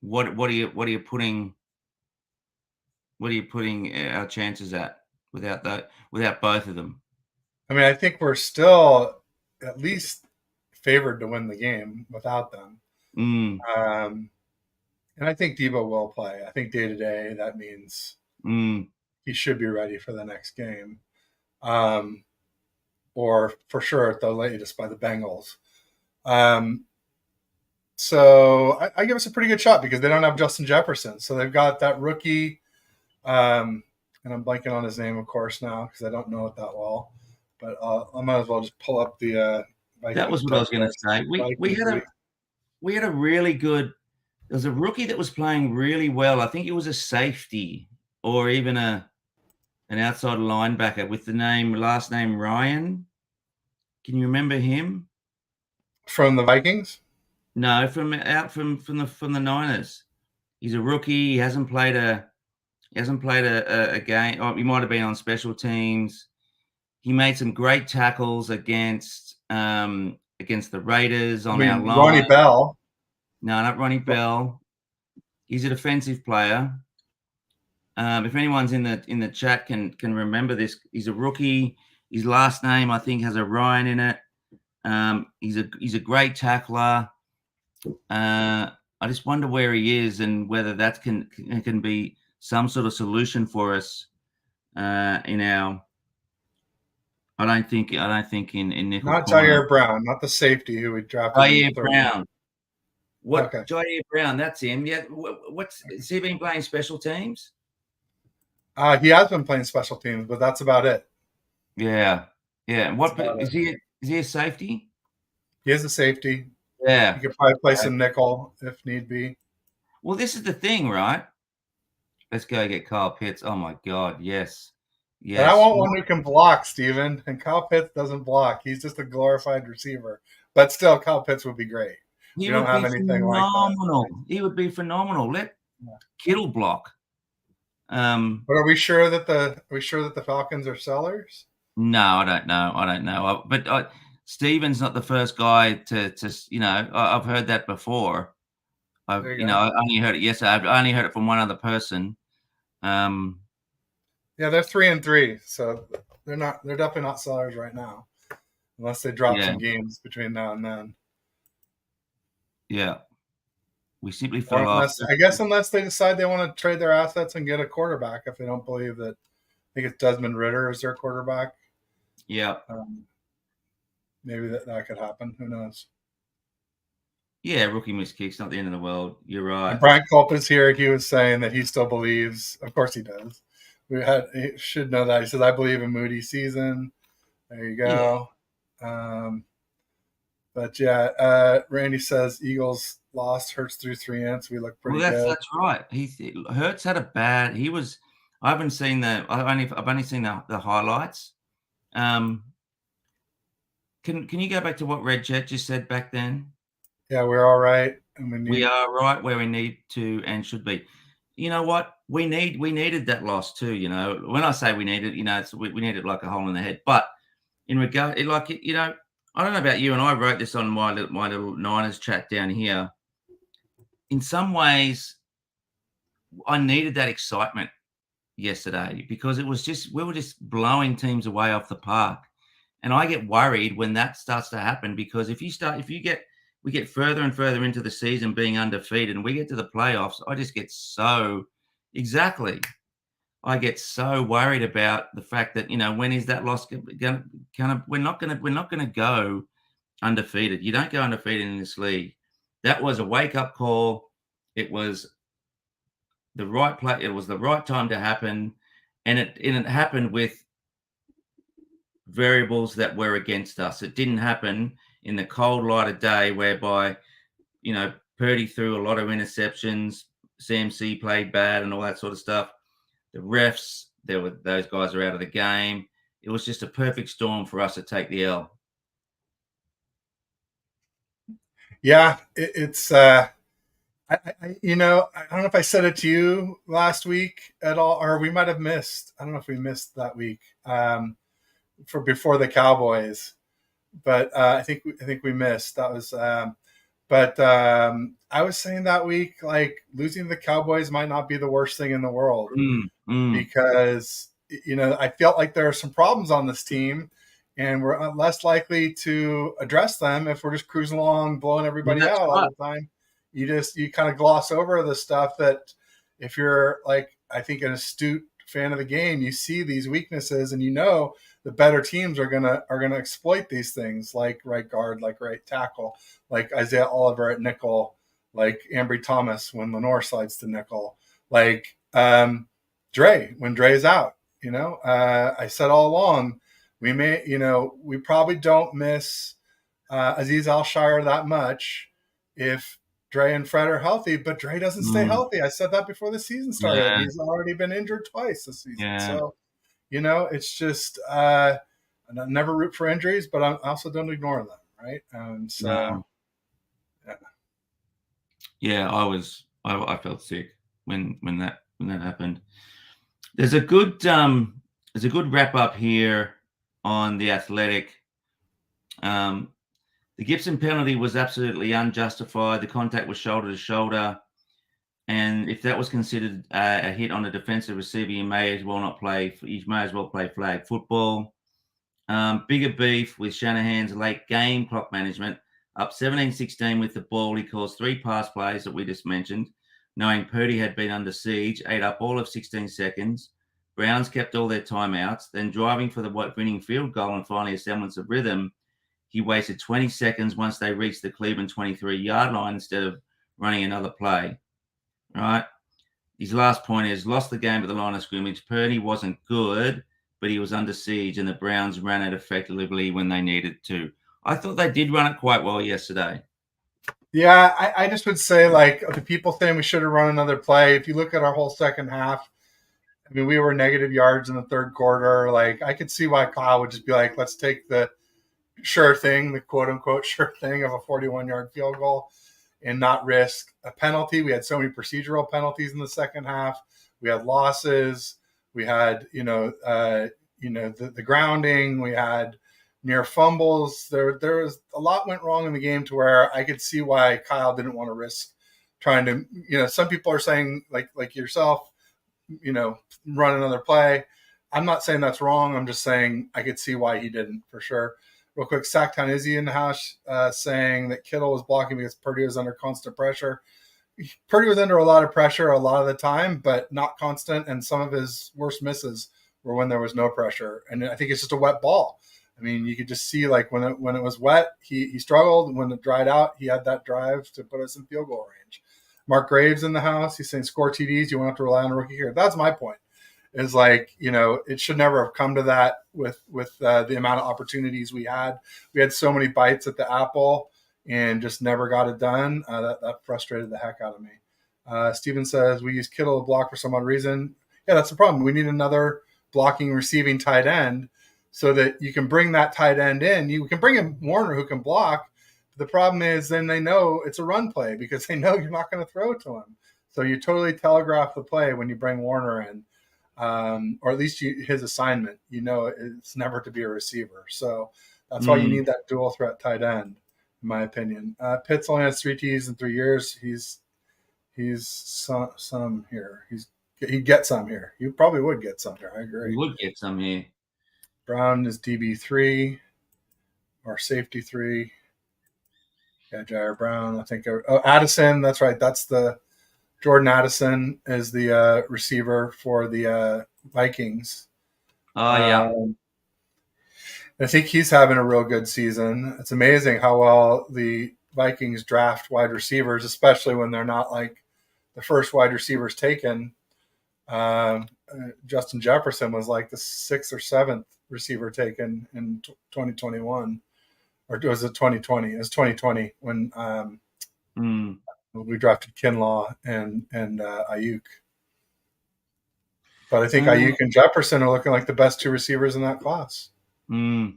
What are you putting our chances at without both of them? I mean, I think we're still at least favored to win the game without them. And I think Debo will play. I think day to day that means he should be ready for the next game. Or for sure at the latest by the Bengals. So I give us a pretty good shot because they don't have Justin Jefferson. So they've got that rookie, and I'm blanking on his name, of course, now because I don't know it that well. But I might as well just pull up the Vikings. That was what I was going to say. We had a really good – there was a rookie that was playing really well. I think it was a safety or even an outside linebacker with the last name Ryan. Can you remember him? From the Vikings? No, from the Niners. He's a rookie. He hasn't played a game. Oh, he might have been on special teams. He made some great tackles against the Raiders on our line. Ronnie Bell. No, not Ronnie Bell. He's a defensive player. If anyone's in the chat can remember this, he's a rookie. His last name, I think, has a Ryan in it. He's a great tackler. I just wonder where he is and whether that can be some sort of solution for us in our. I don't think in nickel Not corner. Jair Brown, not the safety who we drafted in the Jair third round. Brown. What Okay. Jair Brown? That's him. Yeah. What's has he been playing special teams? He has been playing special teams, but that's about it. Yeah. Yeah. That's What about is it. he? Is he a safety? He is a safety. He Yeah. could probably play Okay. some nickel if need be. Well, this is the thing, right? Let's go get Kyle Pitts. Oh my God, yes, But I yes. want one who can block, Steven. And Kyle Pitts doesn't block. He's just a glorified receiver. But still, Kyle Pitts would be great. He We don't would have be anything like that. phenomenal. He would be phenomenal. Let Yeah. Kittle block. But are we sure that the Falcons are sellers? No, I don't know. I don't know. But Steven's not the first guy to I've heard that before. There you go. I only heard it yesterday. I only heard it from one other person. Yeah, they're 3-3, so they're definitely not sellers right now, unless they drop Yeah. some games between now and then. Yeah. We simply Or fell off. unless they decide they want to trade their assets and get a quarterback if they don't believe that. I think it's Desmond Ridder is their quarterback. Yeah. Maybe that could happen. Who knows? Yeah, rookie missed kicks, not the end of the world. You're right. And Brian Culp is here. He was saying that he still believes. Of course he does. He should know that. He says, "I believe in Moody's season." There you go. Yeah. But yeah, Randy says Eagles lost. Hurts threw 3 ints. We look pretty good. That's right. Hurts had a bad. He was. I haven't seen the. I've only seen the highlights. Can you go back to what Red Jet just said back then? Yeah, we're all right, and We are right where we need to and should be. You know what? We needed that loss too. You know, when I say we needed, we needed like a hole in the head. But in regard, I don't know about you, and I wrote this on my little Niners chat down here. In some ways, I needed that excitement yesterday because we were just blowing teams away off the park. And I get worried when that starts to happen because we get further and further into the season being undefeated and we get to the playoffs, I just get I get so worried about the fact that, when is that loss going to, we're not going to go undefeated. You don't go undefeated in this league. That was a wake up call. It was the right play. It was the right time to happen. And it happened with variables that were against us. It didn't happen in the cold light of day whereby, Purdy threw a lot of interceptions, CMC played bad and all that sort of stuff. The refs, those guys are out of the game. It was just a perfect storm for us to take the L. Yeah, it's I don't know if I said it to you last week at all, or we might have missed. I don't know if we missed that week for before the Cowboys, but I think we missed. That was, but I was saying that week, like losing the Cowboys might not be the worst thing in the world because I felt like there are some problems on this team. And we're less likely to address them if we're just cruising along, blowing everybody out all the time. You kind of gloss over the stuff that if you're like, I think an astute fan of the game, you see these weaknesses and the better teams are gonna exploit these things, like right guard, like right tackle, like Isaiah Oliver at nickel, like Ambry Thomas when Lenore slides to nickel, like Dre when Dre's out. I said all along, we probably don't miss Aziz Al-Shire that much if Dre and Fred are healthy, but Dre doesn't stay healthy. I said that before the season started. Yeah. He's already been injured twice this season. Yeah. So, it's just I never root for injuries, but I also don't ignore them, right? Yeah, I felt sick when that happened. There's a good wrap up here on The Athletic. The Gibson penalty was absolutely unjustified. The contact was shoulder to shoulder. And if that was considered a hit on a defensive receiver, you may as well play flag football. Bigger beef with Shanahan's late game clock management. Up 17-16 with the ball, he calls 3 pass plays that we just mentioned, knowing Purdy had been under siege, ate up all of 16 seconds. Browns kept all their timeouts, then driving for the winning field goal and finally a semblance of rhythm, he wasted 20 seconds once they reached the Cleveland 23-yard line instead of running another play. All right. His last point is lost the game at the line of scrimmage. Purdy wasn't good, but he was under siege, and the Browns ran it effectively when they needed to. I thought they did run it quite well yesterday. Yeah, I just would say, like, the people saying we should have run another play. If you look at our whole second half, I mean, we were negative yards in the third quarter. Like, I could see why Kyle would just be like, let's take the sure thing, the quote unquote sure thing of a 41-yard field goal and not risk a penalty. We had so many procedural penalties in the second half. We had losses. We had, the grounding. We had near fumbles. There was a lot went wrong in the game to where I could see why Kyle didn't want to risk trying to, some people are saying like yourself, run another play. I'm not saying that's wrong. I'm just saying I could see why he didn't for sure. Real quick, Sacktown Izzy in the house saying that Kittle was blocking because Purdy was under constant pressure. Purdy was under a lot of pressure a lot of the time, but not constant. And some of his worst misses were when there was no pressure. And I think it's just a wet ball. I mean, you could just see like when it was wet, he struggled. When it dried out, he had that drive to put us in field goal range. Mark Graves in the house. He's saying score TDs. You won't have to rely on a rookie here. That's my point. Is like, it should never have come to that with the amount of opportunities we had. We had so many bites at the apple and just never got it done. That frustrated the heck out of me. Steven says we use Kittle to block for some odd reason. Yeah, that's the problem. We need another blocking, receiving tight end so that you can bring that tight end in. You can bring in Warner who can block. The problem is then they know it's a run play because they know you're not going to throw to him. So you totally telegraph the play when you bring Warner in. Or at least his assignment, it's never to be a receiver. So that's why you need that dual threat tight end, in my opinion. Pitts only has 3 T's in 3 years. He's some here. He'd get some here. He probably would get some here. I agree. He would get some here. Brown is DB3 or safety 3. Yeah, Jair Brown. I think. Addison. That's right. That's the Jordan Addison is the receiver for the Vikings. Oh, yeah. I think he's having a real good season. It's amazing how well the Vikings draft wide receivers, especially when they're not like the first wide receivers taken. Justin Jefferson was like the 6th or 7th receiver taken in 2021. Or was it 2020? It was 2020 when we drafted Kinlaw and Ayuk. But I think Ayuk and Jefferson are looking like the best 2 receivers in that class. The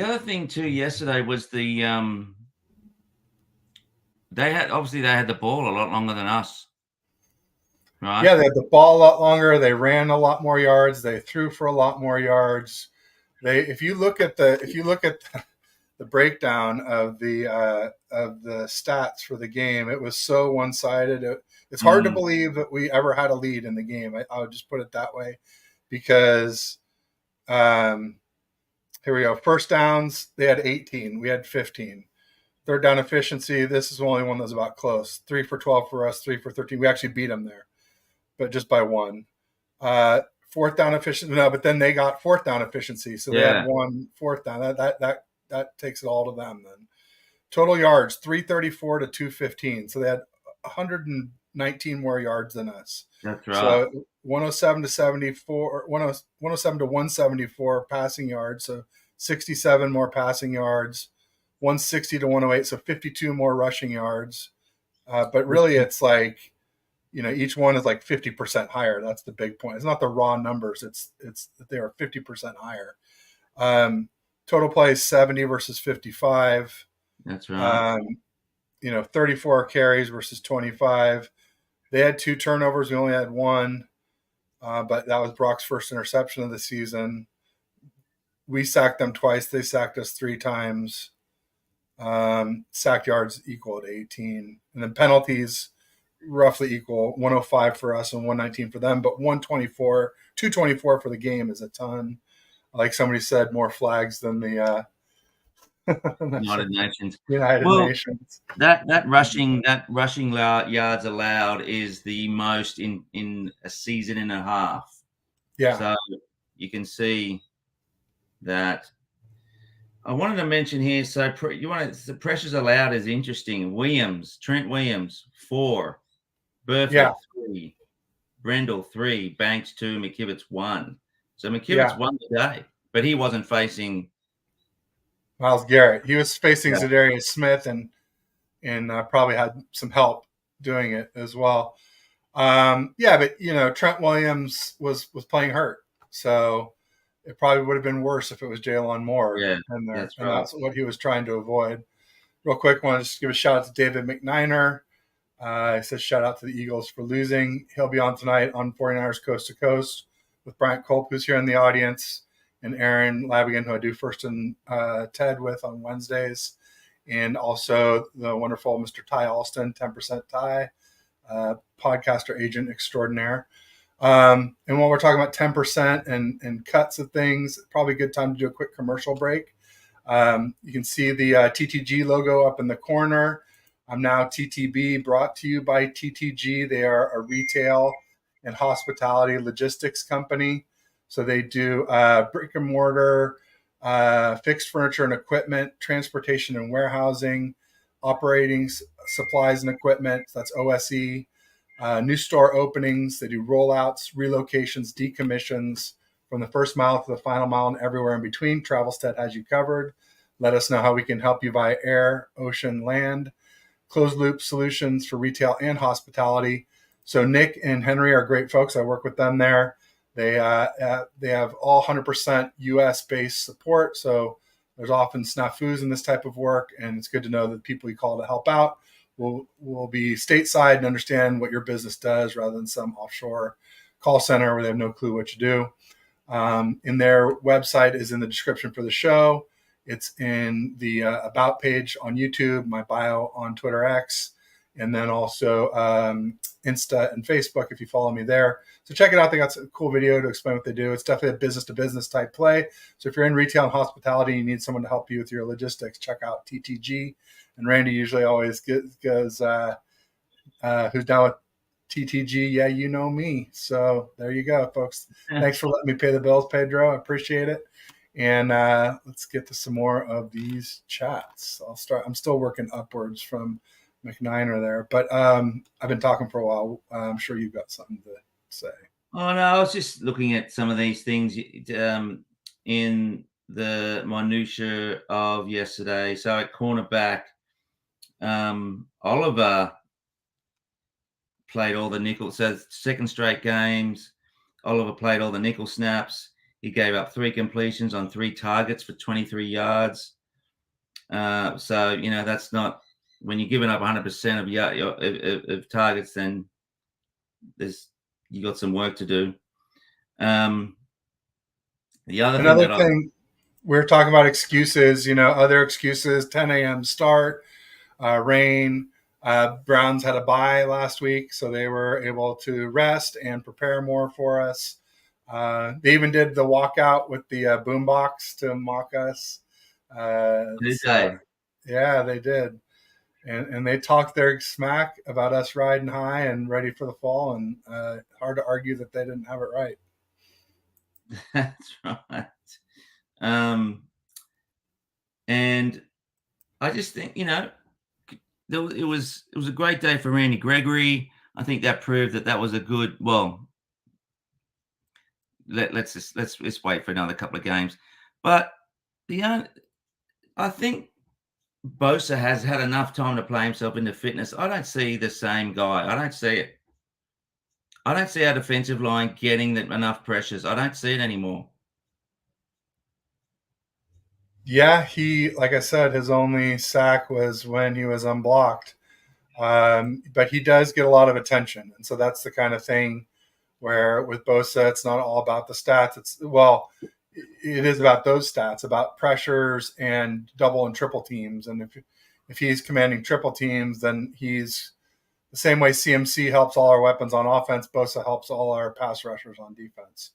other thing too yesterday was they had the ball a lot longer than us. Right? Yeah, they had the ball a lot longer. They ran a lot more yards. They threw for a lot more yards. If you look at the breakdown of the stats for the game, it was so one-sided. It's hard to believe that we ever had a lead in the game. I would just put it that way, because here we go. First downs, they had 18. We had 15. Third down efficiency, this is the only one that was about close. 3 for 12 for us, 3 for 13. We actually beat them there, but just by 1. Fourth down efficiency, no, but then they got fourth down efficiency, so they had 1 fourth down. That takes it all to them then. Total yards, 334 to 215. So they had 119 more yards than us. That's right. So 107 to 74, 107 to 174 passing yards. So 67 more passing yards, 160 to 108. So 52 more rushing yards. But really it's like, each one is like 50% higher. That's the big point. It's not the raw numbers. It's that they are 50% higher. Total plays 70 versus 55. That's right. 34 carries versus 25. They had 2 turnovers. We only had 1, but that was Brock's first interception of the season. We sacked them twice. They sacked us 3 times. Sack yards equal at 18. And then penalties roughly equal, 105 for us and 119 for them, but 224 for the game is a ton. like somebody said, more flags than the United Nations. United Well, Nations. that rushing yards allowed is the most in a season and a half. Yeah. So you can see that. I wanted to mention here. So the pressures allowed is interesting. Trent Williams 4, Burford Yeah. 3, Brendel 3, Banks 2, McKivitz 1. So McKivitz Yeah. won the day, but he wasn't facing Myles Garrett. He was facing Yeah. Zadarius Smith and probably had some help doing it as well. Yeah, but Trent Williams was playing hurt, so it probably would have been worse if it was Jalen Moore Yeah, in there, that's and right. that's what he was trying to avoid. Real quick, I want to just give a shout out to David McNiner. He says shout out to the Eagles for losing. He'll be on tonight on 49ers Coast to Coast with Bryant Culp, who's here in the audience, and Aaron Labigan, who I do First and Ted with on Wednesdays, and also the wonderful Mr. Ty Alston, 10% Ty, podcaster agent extraordinaire. And when we're talking about 10% and cuts of things, probably a good time to do a quick commercial break. You can see the TTG logo up in the corner. I'm now TTB, brought to you by TTG. They are a retail and hospitality logistics company. So they do brick and mortar, fixed furniture and equipment, transportation and warehousing, operating supplies and equipment. That's OSE. New store openings. They do rollouts, relocations, decommissions from the first mile to the final mile and everywhere in between. Travelstead has you covered. Let us know how we can help you via air, ocean, land. Closed loop solutions for retail and hospitality. So Nick and Henry are great folks. I work with them there. They have all 100% U.S. based support. So there's often snafus in this type of work, and it's good to know that the people you call to help out will be stateside and understand what your business does rather than some offshore call center where they have no clue what you do. In their website is in the description for the show. It's in the about page on YouTube, my bio on Twitter X, and then also Insta and Facebook if you follow me there. So check it out. They got a cool video to explain what they do. It's definitely a business to business type play. So if you're in retail and hospitality and you need someone to help you with your logistics, check out TTG. And Randy usually always goes, who's down with TTG? Yeah, you know me. So there you go, folks. Thanks for letting me pay the bills, Pedro. I appreciate it. And let's get to some more of these chats. I'll start. I'm still working upwards from McNiner there, but I've been talking for a while. I'm sure you've got something to say. Oh, no, I was just looking at some of these things in the minutiae of yesterday. So at cornerback, Oliver played all the nickel. So second straight games, Oliver played all the nickel snaps. He gave up 3 completions on 3 targets for 23 yards. So, that's not when you're giving up 100% of targets, then you got some work to do. The other thing we're talking about excuses, other excuses, 10 a.m. start, rain. Browns had a bye last week, so they were able to rest and prepare more for us. They even did the walkout with the boombox to mock us. Yeah, they did. And they talked their smack about us riding high and ready for the fall, and hard to argue that they didn't have it right. That's right. And I just think, it was a great day for Randy Gregory. I think that proved that was a good. Well, let's wait for another couple of games. But I think Bosa has had enough time to play himself into fitness. I don't see the same guy. I don't see it. I don't see our defensive line getting enough pressures. I don't see it anymore. Yeah, like I said, his only sack was when he was unblocked. But he does get a lot of attention. And so that's the kind of thing where with Bosa, it's not all about the stats. It is about those stats, about pressures and double and triple teams. And if he's commanding triple teams, then he's the same way CMC helps all our weapons on offense. Bosa helps all our pass rushers on defense.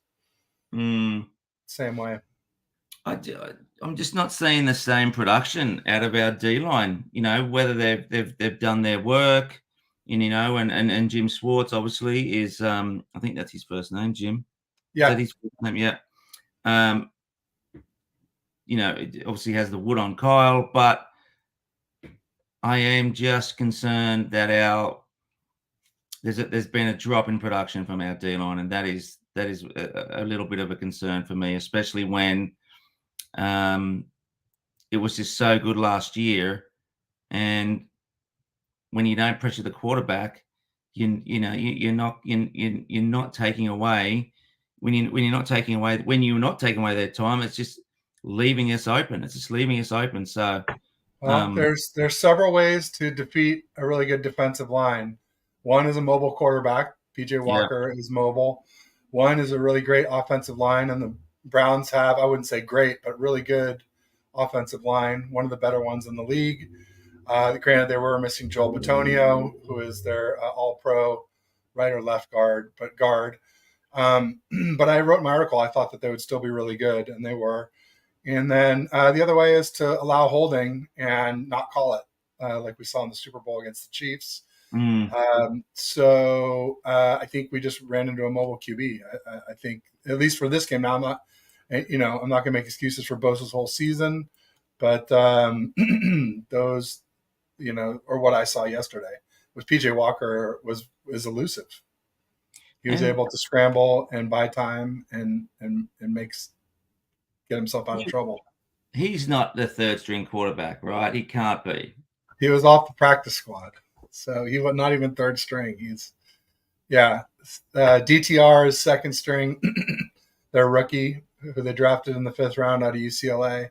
Same way. I'm just not seeing the same production out of our D line. Whether they've done their work, and Jim Swartz obviously is I think that's his first name, Jim. Is that Yeah. his first name? Yeah. Um, it obviously has the wood on Kyle, but I am just concerned that there's been a drop in production from our D line, and that is a little bit of a concern for me, especially when it was just so good last year, and when you don't pressure the quarterback, you're not taking away when you're not taking away their time. It's just leaving us open. It's just leaving us open. So, Well, there's several ways to defeat a really good defensive line. One is a mobile quarterback. PJ yeah, Walker is mobile. One is a really great offensive line, and the Browns have, I wouldn't say great, but really good offensive line. One of the better ones in the league. Granted, they were missing Joel Bitonio, who is their All-Pro right or left guard, but guard. But I wrote my article. I thought that they would still be really good, and they were. And then the other way is to allow holding and not call it, like we saw in the Super Bowl against the Chiefs. mm, I think we just ran into a mobile QB. I think at least for this game. Now I'm not going to make excuses for Bosa's whole season, but those, or what I saw yesterday was PJ Walker was elusive. He was and able to scramble and buy time and get himself out of trouble. he's not the third string quarterback, right? He can't be. He was off the practice squad, so he was not even third string. DTR is second string. Their rookie, who they drafted in the 5th round out of UCLA,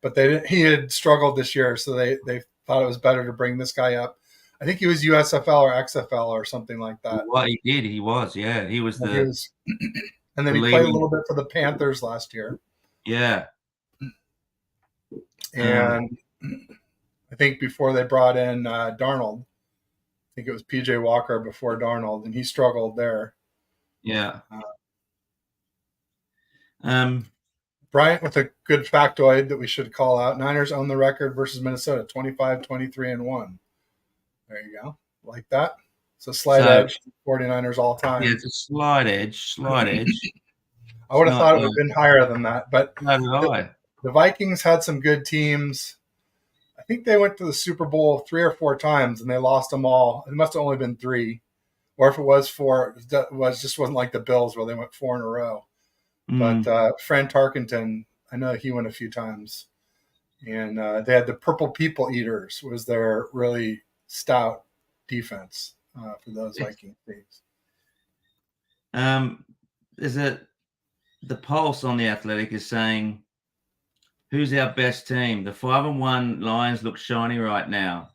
but he had struggled this year, so they thought it was better to bring this guy up. I think he was USFL or XFL or something like that. What he did, he was, yeah, he was And then he played a little bit for the Panthers last year. Yeah. And I think before they brought in Darnold, I think it was PJ Walker before Darnold, and he struggled there. Yeah. Bryant with a good factoid that we should call out. Niners own the record versus Minnesota, 25-23-1. There you go. Like that. It's a slight edge to 49ers all time. Yeah, it's a slight edge. I would have thought it would have been higher than that, but the Vikings had some good teams. I think they went to the Super Bowl 3 or 4 times, and they lost them all. It must have only been 3, or if it was 4, it wasn't like the Bills where they went 4 in a row. But Fran Tarkenton, I know he went a few times, and they had the Purple People Eaters was their really stout defense for those Viking teams. The Pulse on the Athletic is saying, who's our best team? The 5-1 Lions look shiny right now.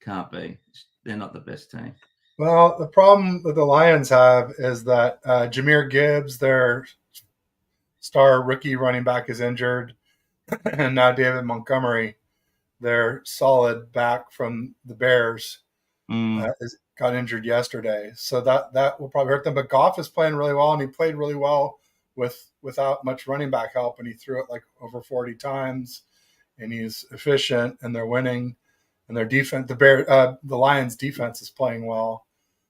Can't be. They're not the best team. Well, the problem that the Lions have is that Jahmyr Gibbs, their star rookie running back, is injured. And now David Montgomery, their solid back from the Bears, got injured yesterday. So that will probably hurt them. But Goff is playing really well, and he played really well without much running back help, and he threw it like over 40 times, and he's efficient, and they're winning. And their defense, the Lions' defense is playing well.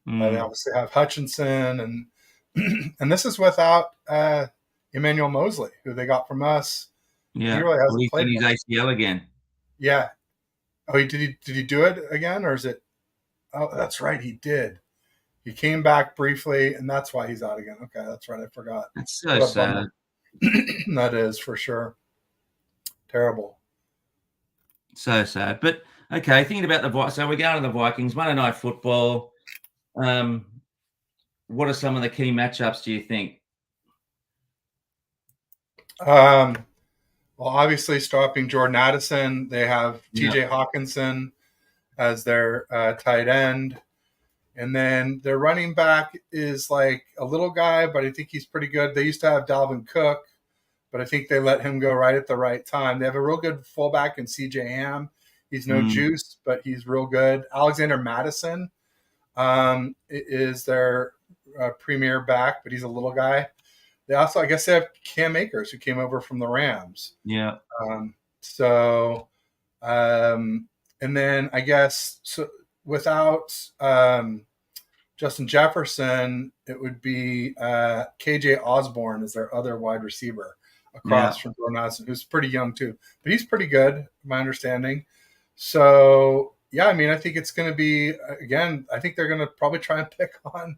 They obviously have Hutchinson, and this is without Emmanuel Mosley, who they got from us. Yeah, he really hasn't played his ACL again. Yeah. Oh, did he do it again, or is it? Oh, that's right, he did. He came back briefly, and that's why he's out again. Okay, that's right. I forgot. That's so sad. That is for sure terrible. So sad. But okay, thinking about so we're going to the Vikings Monday Night Football. What are some of the key matchups, do you think? Well, obviously stopping Jordan Addison. They have TJ Hawkinson as their tight end. And then their running back is like a little guy, but I think he's pretty good. They used to have Dalvin Cook, but I think they let him go right at the right time. They have a real good fullback in CJ Ham. He's no juice, but he's real good. Alexander Madison is their premier back, but he's a little guy. They also, I guess, they have Cam Akers who came over from the Rams. Yeah. So, and then I guess so without Justin Jefferson, it would be KJ Osborne is their other wide receiver Yeah. across from Bronson, who's pretty young too, but he's pretty good, my understanding. So yeah, I mean, I think it's going to be again. I think they're going to probably try and pick on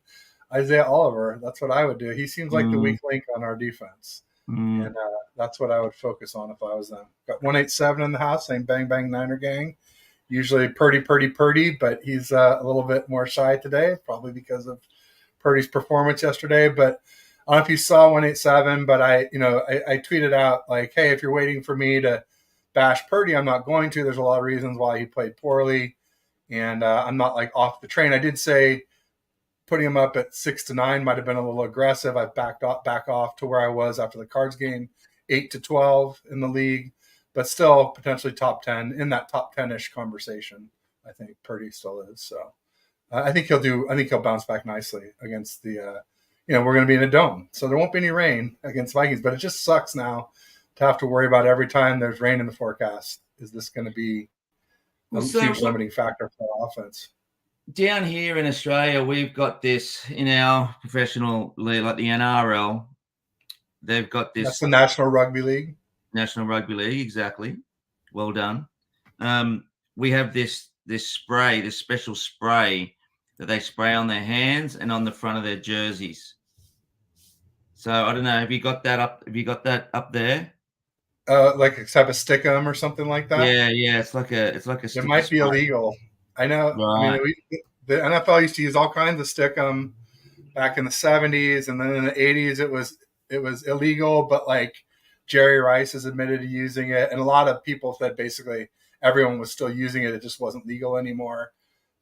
Isaiah Oliver. That's what I would do. He seems like the Mm, weak link on our defense, mm. and that's what I would focus on if I was them. Got 187 in the house, saying bang bang Niner gang. Usually Purdy, but he's a little bit more shy today, probably because of Purdy's performance yesterday. But I don't know if you saw 187, but I tweeted out like, hey, if you're waiting for me to bash Purdy, I'm not going to. There's a lot of reasons why he played poorly, and I'm not like off the train. I did say putting him up at 6-9 might have been a little aggressive. I've back off to where I was after the Cards game, 8-12 in the league, but still potentially top 10 in that top 10-ish conversation. I think Purdy still is. So I think he'll do. I think he'll bounce back nicely against the. We're going to be in a dome, so there won't be any rain against Vikings. But it just sucks now to have to worry about every time there's rain in the forecast. Is this going to be a Well, so huge limiting factor for our offense? down here in Australia, we've got this in our professional league, like the NRL. They've got That's this the National Rugby League. National Rugby League, exactly. Well done. We have this spray, this special spray that they spray on their hands and on the front of their jerseys. So I don't know. Have you got that up? Have you got that up there? Like a type of stickum or something like that. Yeah, yeah. It's like a It sticky might be spray. illegal. I know. I Right. mean, the NFL used to use all kinds of stickum back in the 70s, and then in the 80s it was illegal. But like Jerry Rice has admitted to using it, and a lot of people said basically everyone was still using it. It just wasn't legal anymore.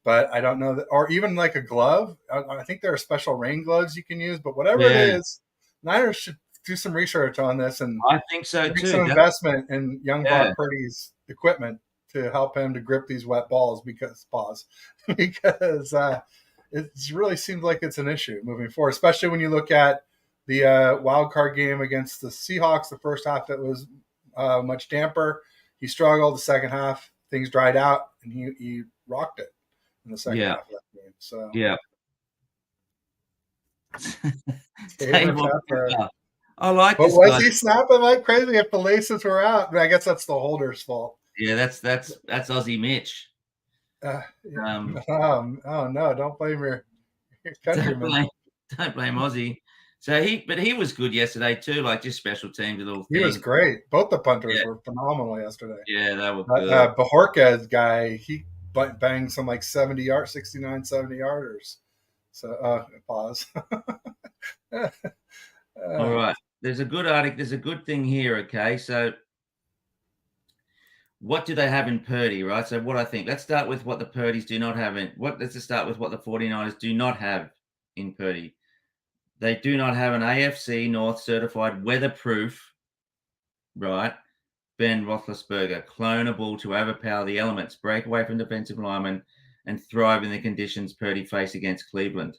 But I don't know that, or even like a glove. I think there are special rain gloves you can use. But whatever it Yeah, is, Niners should do some research on this and I think so make too. some investment in young Yeah, Brock Purdy's equipment to help him to grip these wet balls because it really seems like it's an issue moving forward, especially when you look at the wild card game against the Seahawks. The first half it was much damper. He struggled. The second half things dried out, and he rocked it in the second yeah, half of that game. So yeah. Tabor Table Pepper. Pepper. I like But this was guy. he snapping like crazy if the laces were out? I mean, I guess that's the holder's fault. Yeah, that's Aussie Mitch. Yeah. Um, Oh no! Don't blame your don't countryman. blame don't blame Aussie. So but he was good yesterday too, like just special teams, a little He was thing. great. Both the punters Yeah, were phenomenal yesterday. yeah, they were But good. Bajorquez guy, he banged some like 70 yard, 69, 70 yarders. So pause. All uh, right. There's a good article. There's a good thing here. Okay, so what do they have in Purdy, right? So what I think. Let's start with what the Purdies do not have in what. Let's just start with what the 49ers do not have in Purdy. They do not have an AFC North certified weatherproof, right? Ben Roethlisberger, clonable to overpower the elements, break away from defensive linemen, and thrive in the conditions Purdy faced against Cleveland.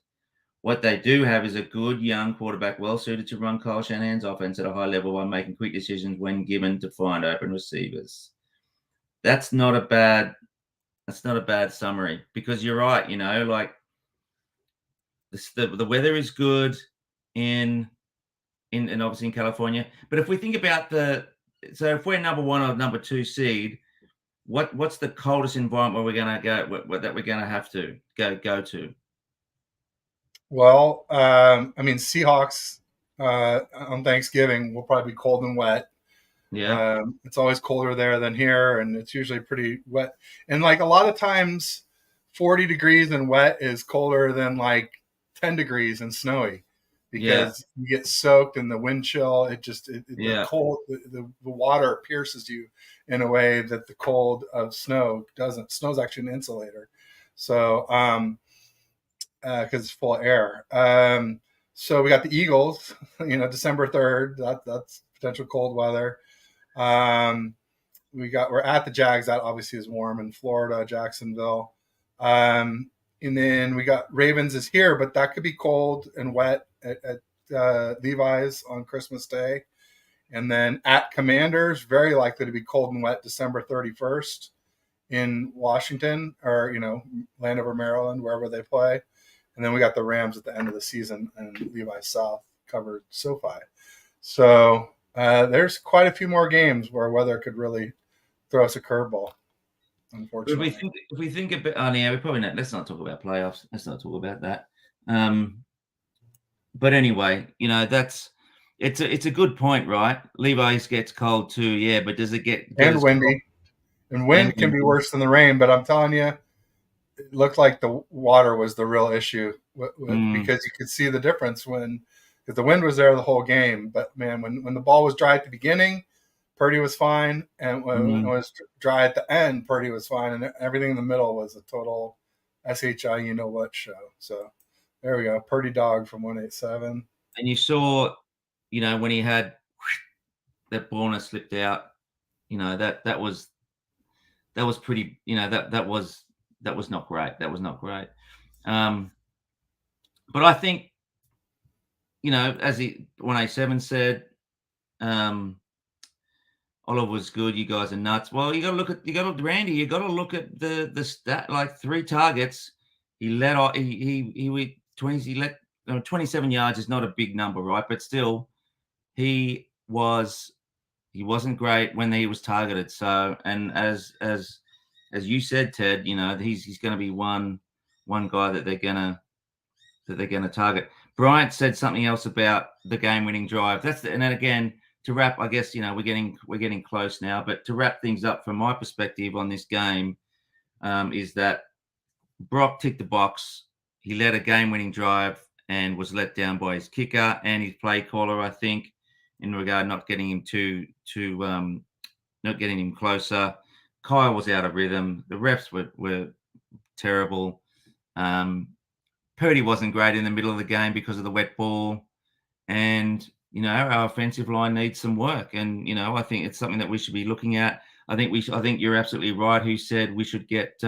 What they do have is a good young quarterback, well suited to run Kyle Shanahan's offense at a high level while making quick decisions when given to find open receivers. That's not a bad. That's not a bad summary because you're right. Like the weather is good in and obviously in California. But if we think about so if we're number one or number two seed, what's the coldest environment where we're going to go that we're going to have to go to? well, I mean, Seahawks on Thanksgiving will probably be cold and wet. Yeah, It's always colder there than here, and it's usually pretty wet. And like a lot of times, 40 degrees and wet is colder than like 10 degrees and snowy yeah, because you get soaked and the wind chill. The yeah, cold, the water pierces you in a way that the cold of snow doesn't. Snow's actually an insulator. So, because it's full of air. So we got the Eagles, December 3rd. That's potential cold weather. Um, we're at the Jags. That obviously is warm in Florida, Jacksonville. And then we got Ravens is here, but that could be cold and wet at Levi's on Christmas Day. And then at Commanders, very likely to be cold and wet December 31st in Washington or, Landover, Maryland, wherever they play. And then we got the Rams at the end of the season and Levi South covered SoFi. So there's quite a few more games where weather could really throw us a curveball, unfortunately. If we think a bit, we probably not. Let's not talk about playoffs. Let's not talk about that. But anyway, it's a good point, right? Levi's gets cold too, yeah. But does it get and windy? Cold? And wind can be worse than the rain. But I'm telling you, it looked like the water was the real issue because you could see the difference if the wind was there the whole game. But man, when the ball was dry at the beginning, Purdy was fine, and when it was dry at the end, Purdy was fine, and everything in the middle was a total SHI show. So there we go, Purdy dog from 187. And you saw, when he had that corner slipped out, that was pretty. That was not great. That was not great. But I think, as 187 said, Oliver was good. You guys are nuts. Well, you got to look at Randy. You got to look at the stat. Like 3 targets, he let off. He 27 yards is not a big number, right? But still, he wasn't great when he was targeted. So, and as you said, Ted, he's going to be one guy that they're gonna target. Bryant said something else about the game-winning drive. And then again, to wrap, I guess we're getting close now. But to wrap things up from my perspective on this game, is that Brock ticked the box. He led a game-winning drive and was let down by his kicker and his play caller, I think, in regard not getting him not getting him closer. Kyle was out of rhythm. The refs were terrible. Purdy wasn't great in the middle of the game because of the wet ball, and our offensive line needs some work. And I think it's something that we should be looking at. I think you're absolutely right. Who said we should get?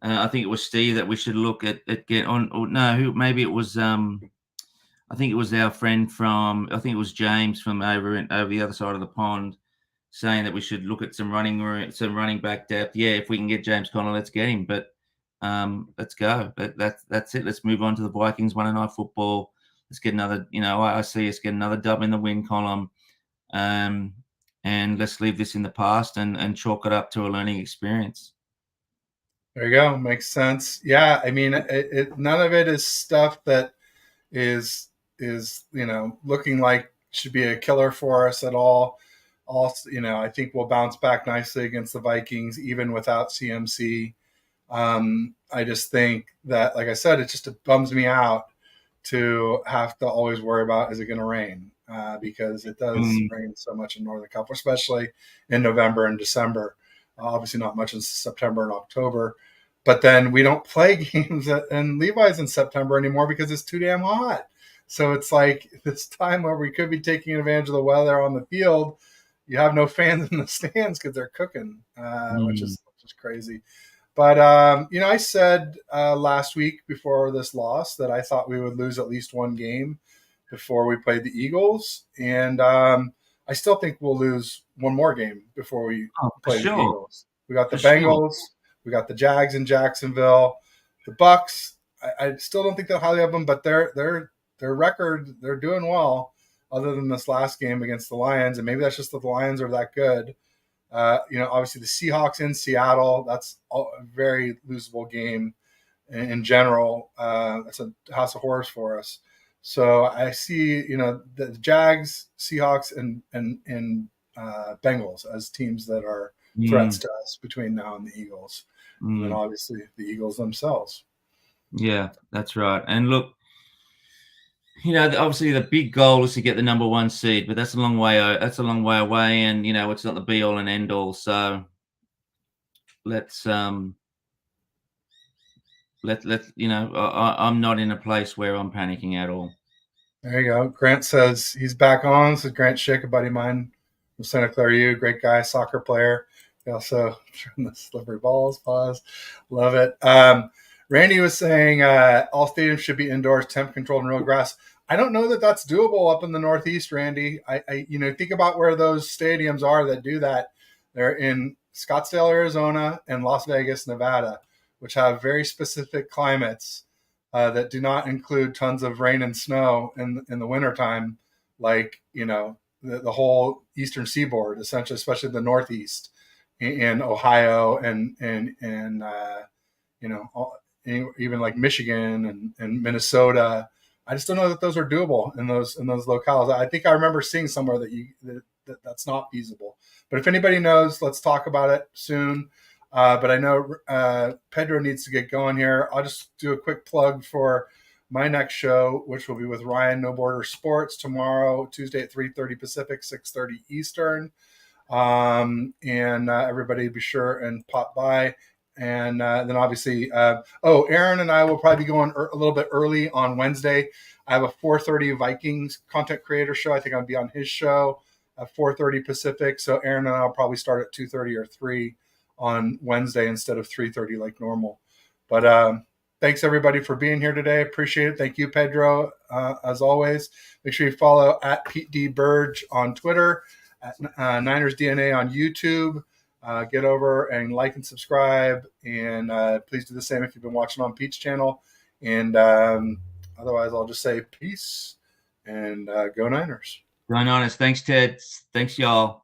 I think it was Steve that we should look at get on. Or no, who? Maybe it was. I think it was our friend from. I think it was James from over the other side of the pond, saying that we should look at some running back depth. Yeah, if we can get James Conner, let's get him. But let's go. That's it. Let's move on to the Vikings Monday Night Football. Let's get another. I see us get another dub in the win column, and let's leave this in the past and chalk it up to a learning experience. There you go. Makes sense. Yeah, I mean, none of it is stuff that is looking like should be a killer for us at all. Also, I think we'll bounce back nicely against the Vikings even without CMC. I just think that, like I said, it bums me out to have to always worry about, is it going to rain? Because it does rain so much in Northern California, especially in November and December. Obviously not much in September and October. But then we don't play games in Levi's in September anymore because it's too damn hot. So it's like this time where we could be taking advantage of the weather on the field. You have no fans in the stands because they're cooking, which is crazy. But, I said last week before this loss that I thought we would lose at least one game before we played the Eagles. And I still think we'll lose one more game before we play the Eagles. We got the Bengals. We got the Jags in Jacksonville. The Bucks, I still don't think they'll highly of them, but their record, they're doing well other than this last game against the Lions. And maybe that's just that the Lions are that good. Obviously the Seahawks in Seattle, that's a very losable game in general. It's a house of horrors for us. So I see, the Jags, Seahawks, and Bengals as teams that are threats to us between now and the Eagles. And then obviously the Eagles themselves. Yeah, that's right. And look, obviously the big goal is to get the number 1 seed, but that's a long way away, and it's not the be all and end all. So let's I'm not in a place where I'm panicking at all. There you go. Grant says he's back on. This is Grant Schick, a buddy of mine from Santa Clara U, great guy, soccer player. He also turned the slippery balls. Pause. Love it. Randy was saying all stadiums should be indoors, temp controlled, and real grass. I don't know that that's doable up in the Northeast, Randy. Think about where those stadiums are that do that. They're in Scottsdale, Arizona, and Las Vegas, Nevada, which have very specific climates that do not include tons of rain and snow in the wintertime, like the whole eastern seaboard, essentially, especially the Northeast in Ohio and you know, even like Michigan and Minnesota. I just don't know that those are doable in those locales. I think I remember seeing somewhere that's not feasible. But if anybody knows, let's talk about it soon. But I know Pedro needs to get going here. I'll just do a quick plug for my next show, which will be with Ryan No Border Sports tomorrow, Tuesday at 3:30 Pacific, 6:30 Eastern. And everybody be sure and pop by. And then obviously, Aaron and I will probably be going a little bit early on Wednesday. I have a 4:30 Vikings content creator show. I think I'll be on his show at 4:30 Pacific. So Aaron and I will probably start at 2:30 or 3 on Wednesday instead of 3:30 like normal. But thanks everybody for being here today. Appreciate it. Thank you, Pedro, as always. Make sure you follow at Pete D. Burge on Twitter, at Niners DNA on YouTube. Get over and like and subscribe, and please do the same if you've been watching on Pete's channel. And otherwise, I'll just say peace and go Niners. Go Niners. Thanks, Ted. Thanks, y'all.